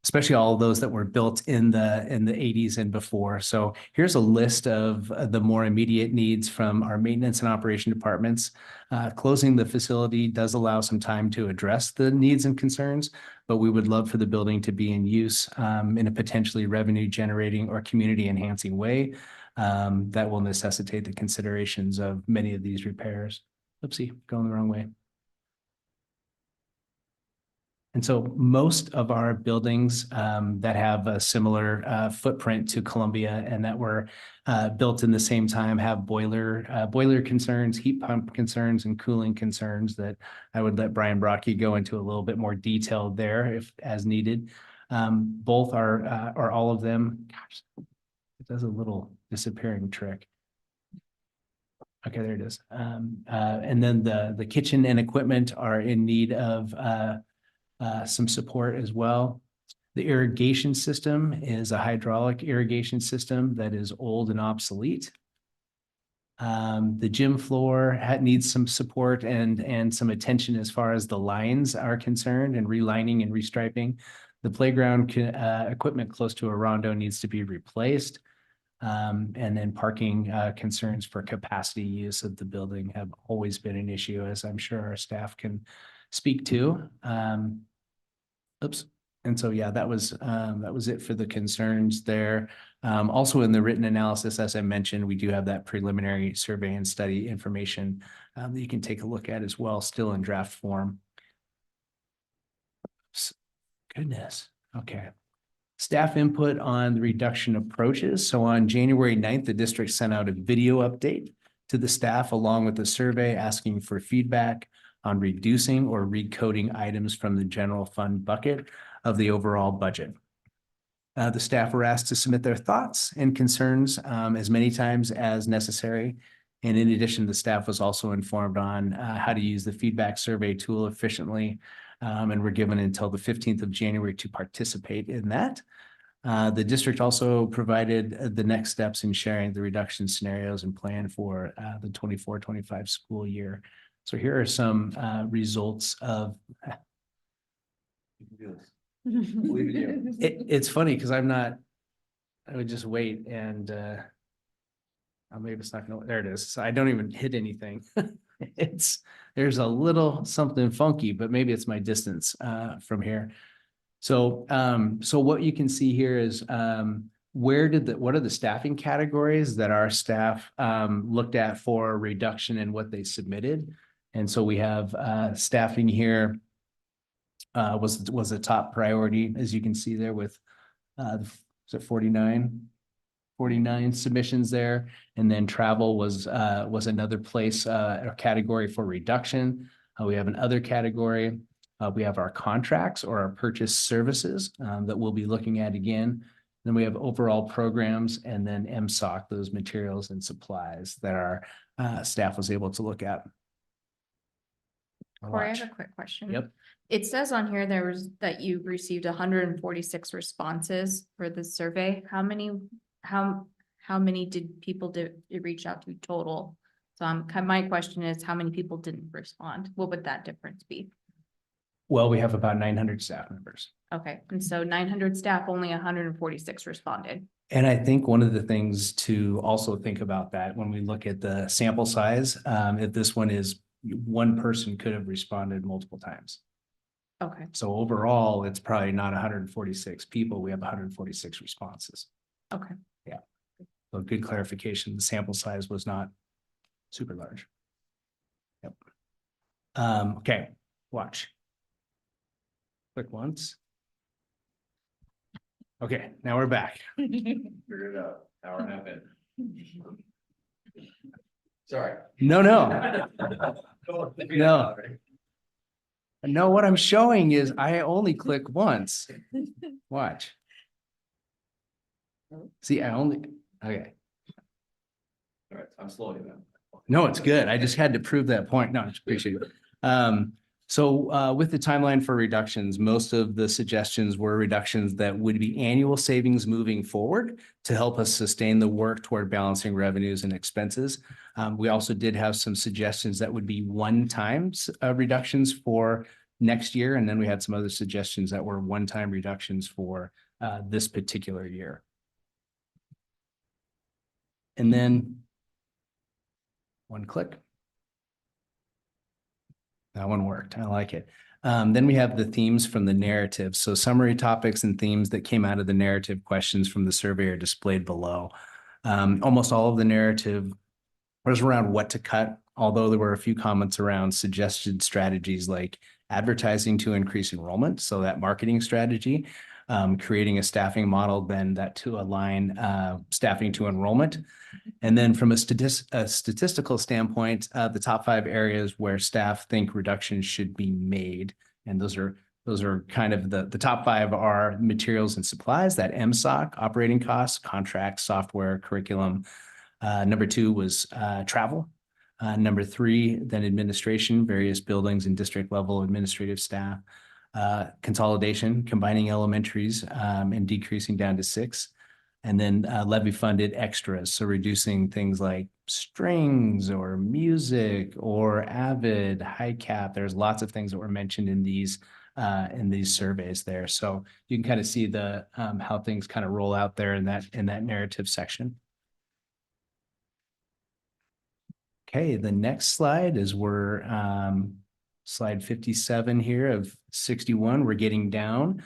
Especially all of those that were built in the 80s and before. So here's a list of the more immediate needs from our maintenance and operation departments. Closing the facility does allow some time to address the needs and concerns, but we would love for the building to be in use in a potentially revenue generating or community enhancing way that will necessitate the considerations of many of these repairs. Oopsie, going the wrong way. And so most of our buildings that have a similar footprint to Columbia and that were built in the same time have boiler concerns, heat pump concerns, and cooling concerns that I would let Brian Brocky go into a little bit more detail there if as needed. Both are or all of them. Gosh, it does a little disappearing trick. Okay, there it is. And then the kitchen and equipment are in need of some support as well. The irrigation system is a hydraulic irrigation system that is old and obsolete. The gym floor needs some support and some attention as far as the lines are concerned and relining and restriping. The playground equipment close to a rondo needs to be replaced. And then parking concerns for capacity use of the building have always been an issue, as I'm sure our staff can speak to. Oops. And so, yeah, that was it for the concerns there. Also in the written analysis, as I mentioned, we do have that preliminary survey and study information that you can take a look at as well, still in draft form. Goodness. Okay. Staff input on the reduction approaches. So on January 9th, the district sent out a video update to the staff along with a survey asking for feedback on reducing or recoding items from the general fund bucket of the overall budget. The staff were asked to submit their thoughts and concerns as many times as necessary. And in addition, the staff was also informed on how to use the feedback survey tool efficiently and were given until the 15th of January to participate in that. The district also provided the next steps in sharing the reduction scenarios and plan for the 24-25 school year. So here are some results of. It's funny because I'm not. I would just wait and maybe it's not gonna. There it is. So I don't even hit anything. There's a little something funky, but maybe it's my distance from here. So so what you can see here is what are the staffing categories that our staff looked at for reduction in what they submitted. And so we have staffing here was a top priority, as you can see there with is it 49 submissions there. And then travel was another place or category for reduction. We have another category. We have our contracts or our purchase services that we'll be looking at again. Then we have overall programs and then MSOC, those materials and supplies that our staff was able to look at. Or Corey, I watch. have a quick question. Yep. It says on here that you received 146 responses for the survey. How many did people reach out to total? So my question is, how many people didn't respond? What would that difference be? Well, we have about 900 staff members. Okay, and so 900 staff, only 146 responded. And I think one of the things to also think about that when we look at the sample size, if this one is one person could have responded multiple times. Okay, So overall, it's probably not 146 people. We have 146 responses. okay. Yeah. So good clarification. The sample size was not super large. Yep. Okay, watch. Click once. Okay, now we're back. Figure it out. Hour and a half in. Sorry. No. No. No, what I'm showing is I only click once. Watch. See, okay. All right, I'm slowing you down. No, it's good. I just had to prove that point. No, I appreciate it. So with the timeline for reductions, most of the suggestions were reductions that would be annual savings moving forward to help us sustain the work toward balancing revenues and expenses. We also did have some suggestions that would be one-time reductions for next year. And then we had some other suggestions that were one-time reductions for this particular year. And then one click. That one worked. I like it. Then we have the themes from the narrative. So summary topics and themes that came out of the narrative questions from the survey are displayed below. Almost all of the narrative was around what to cut, although there were a few comments around suggested strategies like advertising to increase enrollment. So that marketing strategy, creating a staffing model, then that to align staffing to enrollment. And then from a statistical standpoint, the top 5 areas where staff think reductions should be made. And those are kind of the top 5 are materials and supplies, that MSOC, operating costs, contracts, software, curriculum. Number 2 was travel. Number 3, then administration, various buildings and district level administrative staff. Consolidation, combining elementaries and decreasing down to 6. And then levy funded extras. So reducing things like strings or music or Avid, high cap. There's lots of things that were mentioned in these surveys there. So you can kind of see the how things kind of roll out there in that narrative section. Okay, the next slide is slide 57 here of 61. We're getting down.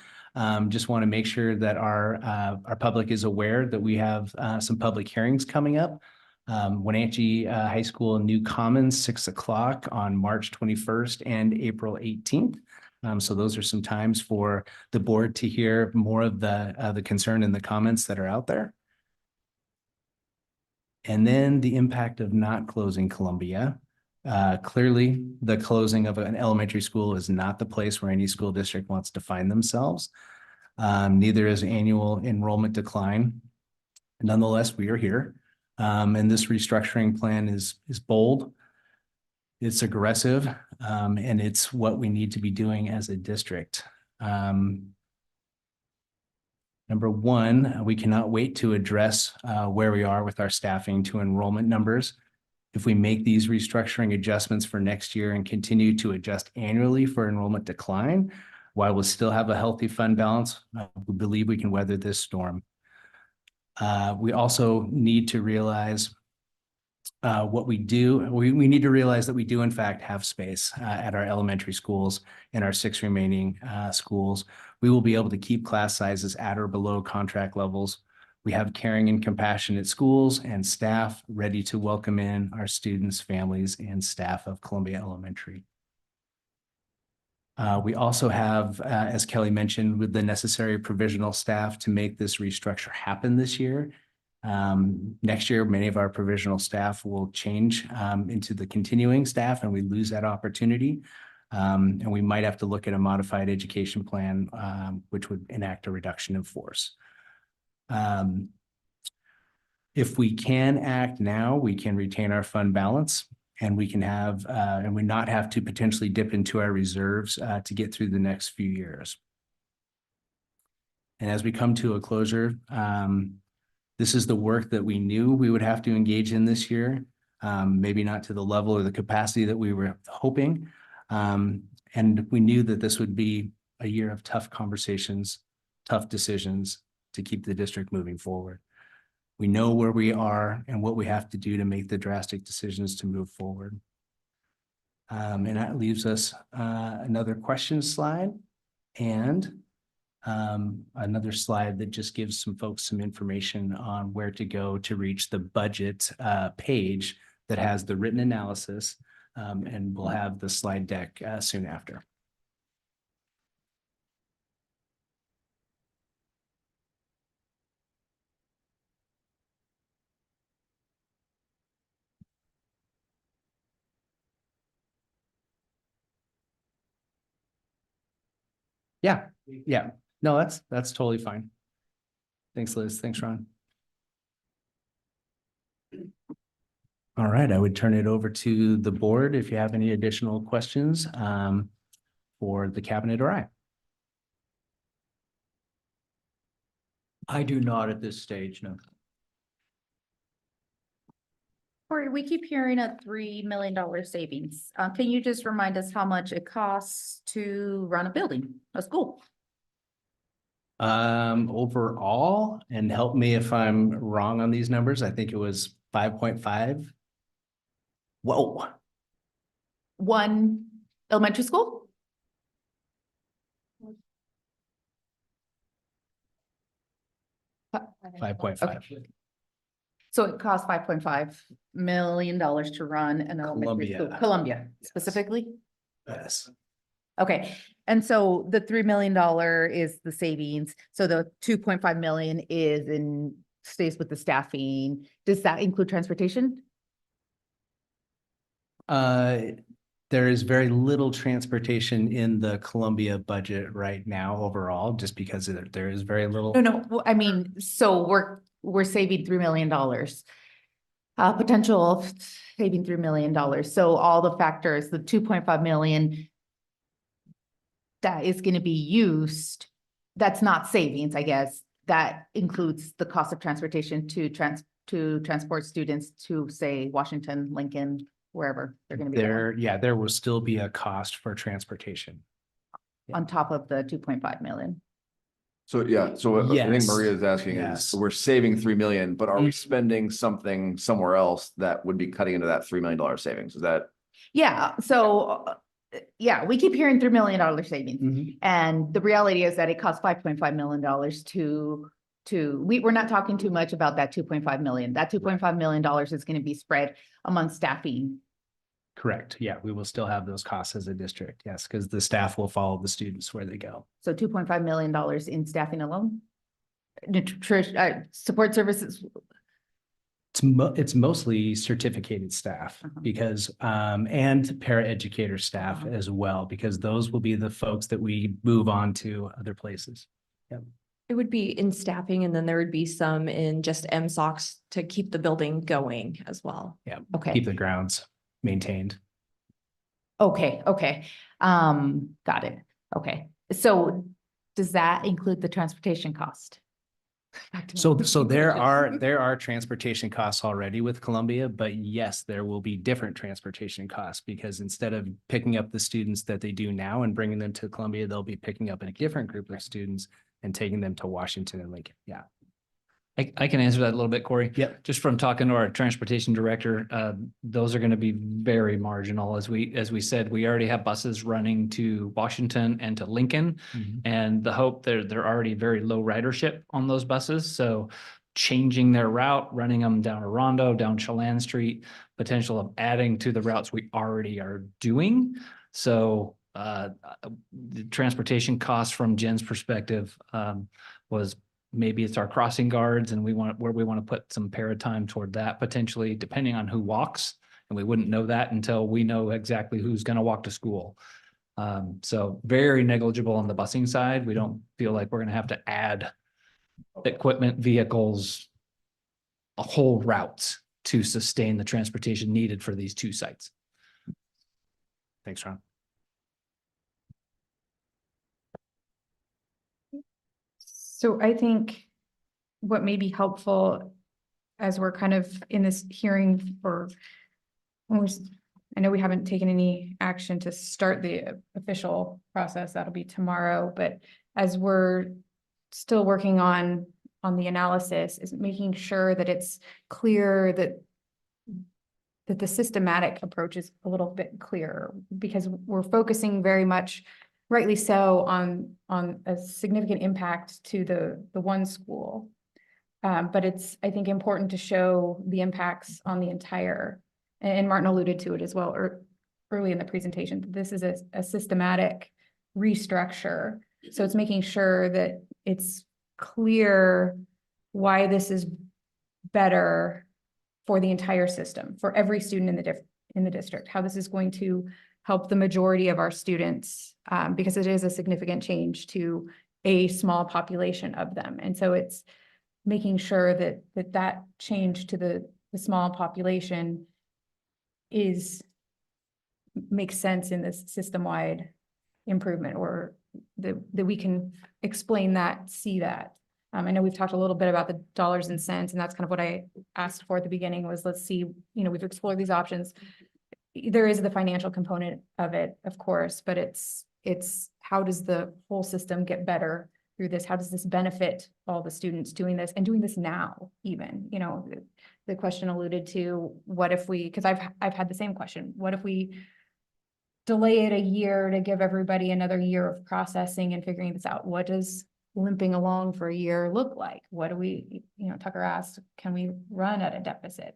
Just want to make sure that our public is aware that we have some public hearings coming up. Wenatchee High School New Commons, 6 o'clock on March 21st and April 18th. So those are some times for the board to hear more of the concern and the comments that are out there. And then the impact of not closing Columbia. Clearly, the closing of an elementary school is not the place where any school district wants to find themselves. Neither is annual enrollment decline. Nonetheless, we are here. And this restructuring plan is bold. It's aggressive, and it's what we need to be doing as a district. Number 1, we cannot wait to address where we are with our staffing to enrollment numbers. If we make these restructuring adjustments for next year and continue to adjust annually for enrollment decline, while we'll still have a healthy fund balance, we believe we can weather this storm. We also need to realize what we do. We need to realize that we do in fact have space at our elementary schools and our 6 remaining schools. We will be able to keep class sizes at or below contract levels. We have caring and compassionate schools and staff ready to welcome in our students, families, and staff of Columbia Elementary. We also have, as Kelly mentioned, with the necessary provisional staff to make this restructure happen this year. Next year, many of our provisional staff will change into the continuing staff, and we lose that opportunity. And we might have to look at a modified education plan, which would enact a reduction in force. If we can act now, we can retain our fund balance and we can have, and we not have to potentially dip into our reserves to get through the next few years. And as we come to a closure, this is the work that we knew we would have to engage in this year. Maybe not to the level or the capacity that we were hoping. And we knew that this would be a year of tough conversations, tough decisions to keep the district moving forward. We know where we are and what we have to do to make the drastic decisions to move forward. And that leaves us another question slide and another slide that just gives some folks some information on where to go to reach the budget page that has the written analysis, and we'll have the slide deck soon after. Yeah. No, that's totally fine. Thanks, Liz. Thanks, Ron. All right, I would turn it over to the board if you have any additional questions for the cabinet or I. I do not at this stage, no. Corey, we keep hearing a $3 million savings. Can you just remind us how much it costs to run a building, a school? Overall, and help me if I'm wrong on these numbers, I think it was 5.5. Whoa, One elementary school? Uh, 5.5. So it costs $5.5 million to run an elementary school, Columbia. Columbia Yes. specifically? Yes. Okay, and so the $3 million is the savings, so the 2.5 million stays with the staffing. Does that include transportation? There is very little transportation in the Columbia budget right now overall, just because there is very little. No, I mean, so we're saving $3 million. Potential of saving $3 million. So all the factors, the 2.5 million that is going to be used, that's not savings, I guess. That includes the cost of transportation to transport students to, say, Washington, Lincoln, wherever they're going to be going, There will still be a cost for transportation. on top of the 2.5 million. So, yeah, so what I think Yes. Maria is asking Yes. is, we're saving 3 million, but are we spending something somewhere else that would be cutting into that $3 million savings? Is that? Yeah, so, yeah, we keep hearing $3 million savings. Mhm. And the reality is that it costs $5.5 million we're not talking too much about that 2.5 million. That $2.5 million is going to be spread among staffing. Correct. Yeah, we will still have those costs as a district. Yes, because the staff will follow the students where they go. So $2.5 million in staffing alone. Support services. It's mostly certificated staff because, and paraeducator staff as well, because those will be the folks that we move on to other places. Yep. It would be in staffing and then there would be some in just MSOCs to keep the building going as well. Yeah. Okay. Keep the grounds maintained. Okay. Got it. Okay. So does that include the transportation cost? So there are transportation costs already with Columbia, but yes, there will be different transportation costs because instead of picking up the students that they do now and bringing them to Columbia, they'll be picking up a different group of students and taking them to Washington and Lincoln. Yeah. I can answer that a little bit, Corey. Yep. Just from talking to our transportation director, those are going to be very marginal. As we said, we already have buses running to Washington and to Lincoln. Mhm. And the hope they're already very low ridership on those buses. So changing their route, running them down Rondo, down Chelan Street, potential of adding to the routes we already are doing. So the transportation costs from Jen's perspective was maybe it's our crossing guards and we want to put some para time toward that potentially, depending on who walks. And we wouldn't know that until we know exactly who's going to walk to school. So very negligible on the busing side. We don't feel like we're gonna have to add equipment, vehicles, a whole routes to sustain the transportation needed for these two sites. Thanks, Ron. So I think what may be helpful as we're kind of in this hearing for, I know we haven't taken any action to start the official process, that'll be tomorrow, but as we're still working on the analysis, is making sure that it's clear that the systematic approach is a little bit clearer, because we're focusing very much, rightly so, on a significant impact to the one school. But it's, I think, important to show the impacts on the entire, and Martin alluded to it as well, or early in the presentation, this is a systematic restructure. So it's making sure that it's clear why this is better for the entire system, for every student in the district, how this is going to help the majority of our students, because it is a significant change to a small population of them. And so it's making sure that change to the small population makes sense in this system-wide improvement, or that we can explain that, see that. I know we've talked a little bit about the dollars and cents, and that's kind of what I asked for at the beginning was, let's see, we've explored these options. There is the financial component of it, of course, but it's how does the whole system get better through this? How does this benefit all the students doing this and doing this now even? The question alluded to, what if we, because I've had the same question, what if we delay it a year to give everybody another year of processing and figuring this out? What does limping along for a year look like? What do we, Tucker asked, can we run at a deficit?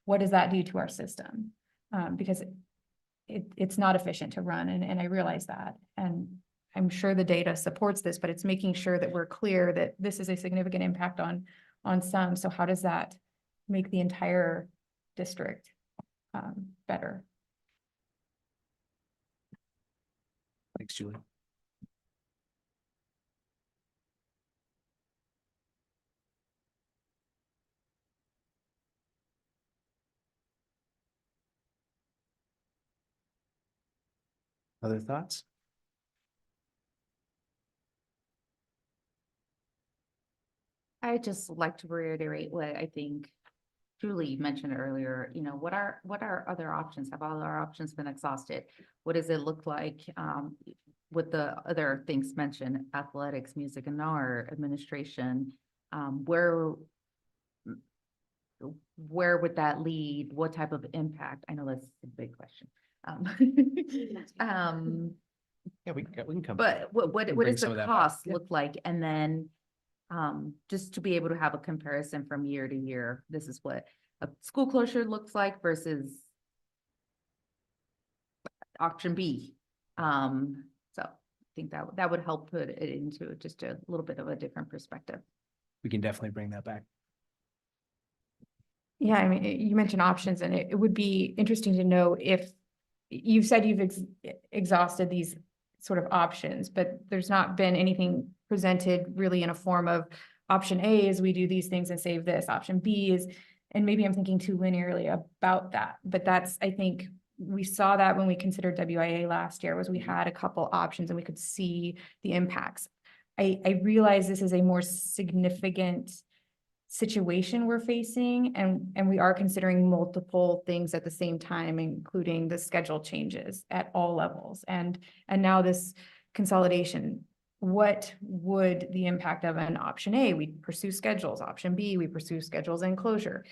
What does that do to our system? Because it's not efficient to run, and I realize that. And I'm sure the data supports this, but it's making sure that we're clear that this is a significant impact on some. So how does that make the entire district better? Thanks, Julie. Other thoughts? I just like to reiterate what I think Julie mentioned earlier, what are other options? Have all our options been exhausted? What does it look like with the other things mentioned, athletics, music and art, administration? Where would that lead? What type of impact? I know that's a big question. Yeah, we can come. But what bring does some the of that back. cost Yeah. look like? And then just to be able to have a comparison from year to year, this is what a school closure looks like versus option B. So I think that would help put it into just a little bit of a different perspective. We can definitely bring that back. Yeah, I mean, you mentioned options, and it would be interesting to know if you've said you've exhausted these sort of options, but there's not been anything presented really in a form of option A is we do these things and save this. Option B is, and maybe I'm thinking too linearly about that, but that's, I think we saw that when we considered WIA last year, was we had a couple options and we could see the impacts. I realize this is a more significant situation we're facing, and we are considering multiple things at the same time, including the schedule changes at all levels, and now this consolidation. What would the impact of an option A? We pursue schedules. Option B, we pursue schedules and closure.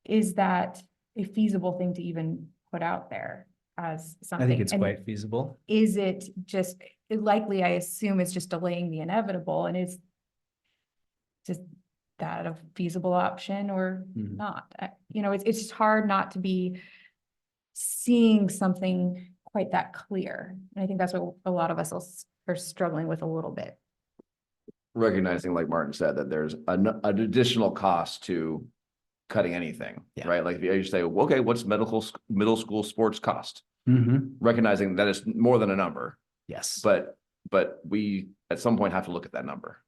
Is that a feasible thing to even put out there as something? I think it's And quite feasible. is it just likely, I assume it's just delaying the inevitable, and is just that a feasible option or Mhm. not? It's just hard not to be seeing something quite that clear. And I think that's what a lot of us are struggling with a little bit. Recognizing, like Martin said, that there's an additional cost to cutting anything, Yeah. right? Like if you say, okay, what's middle school sports cost? Mm-hmm. Recognizing that it's more than a number, Yes. but we at some point have to look at that number.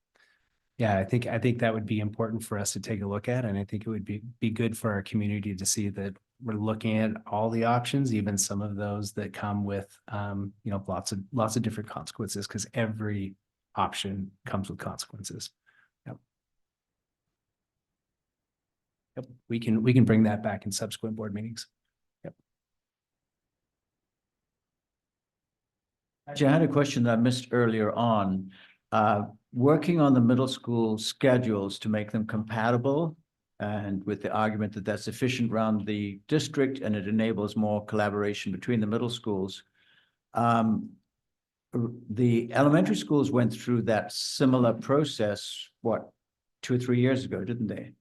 Yeah, I think that would be important for us to take a look at, and I think it would be good for our community to see that we're looking at all the options, even some of those that come with, lots of different consequences, because every option comes with consequences. Yep. Yep, we can bring that back in subsequent board meetings. Yep. Actually, I had a question that I missed earlier on. Working on the middle school schedules to make them compatible, and with the argument that that's efficient around the district and it enables more collaboration between the middle schools. The elementary schools went through that similar process, what, 2 or 3 years ago, didn't they?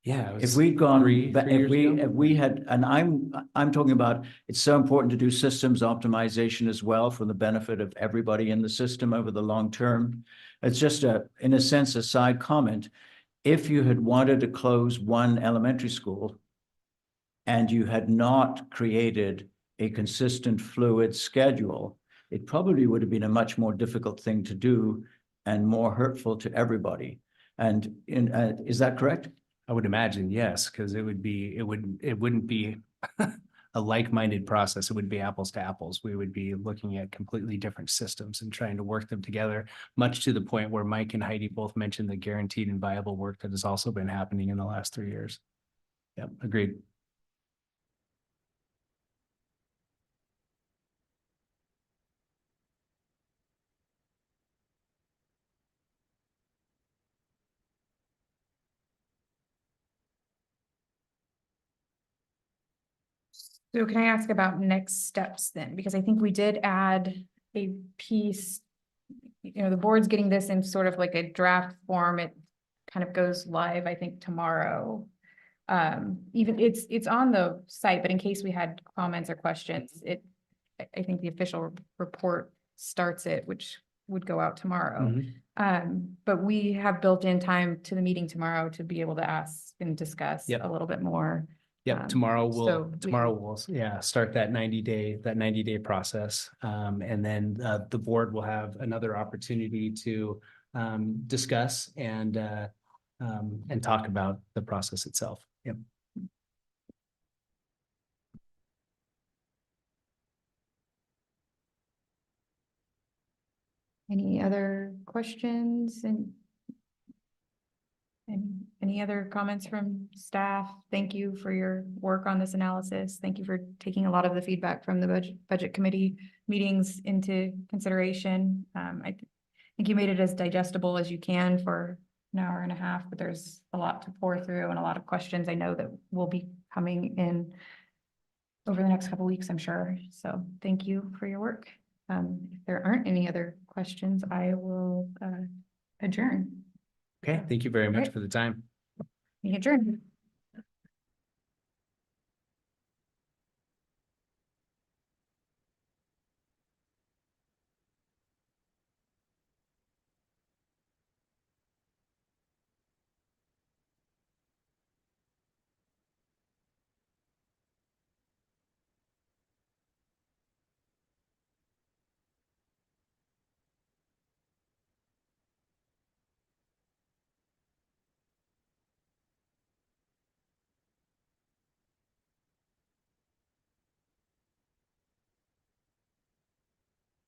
Yeah. it If was we'd gone, three if years ago. we had, and I'm talking about, it's so important to do systems optimization as well for the benefit of everybody in the system over the long term. It's just in a sense, a side comment. If you had wanted to close one elementary school and you had not created a consistent fluid schedule, it probably would have been a much more difficult thing to do and more hurtful to everybody. And is that correct? I would imagine, yes, because it wouldn't be a like-minded process. It would be apples to apples. We would be looking at completely different systems and trying to work them together, much to the point where Mike and Heidi both mentioned the guaranteed and viable work that has also been happening in the last 3 years. Yep, agreed. So can I ask about next steps then? Because I think we did add a piece. The board's getting this in sort of like a draft form. It kind of goes live, I think, tomorrow. Even it's on the site, but in case we had comments or questions, I think the official report starts it, which would go out tomorrow. But we have built in time to the meeting tomorrow to be able to ask and discuss Yep. a little bit more. Yep, tomorrow so we'll start that 90-day process. And then the board will have another opportunity to discuss and talk about the process itself. Yep. Any other questions and any other comments from staff? Thank you for your work on this analysis. Thank you for taking a lot of the feedback from the budget committee meetings into consideration. I think you made it as digestible as you can for an hour and a half, but there's a lot to pour through and a lot of questions I know that will be coming in over the next couple of weeks, I'm sure. So thank you for your work. If there aren't any other questions, I will adjourn. Okay, thank you very much Great. for the time. We adjourn.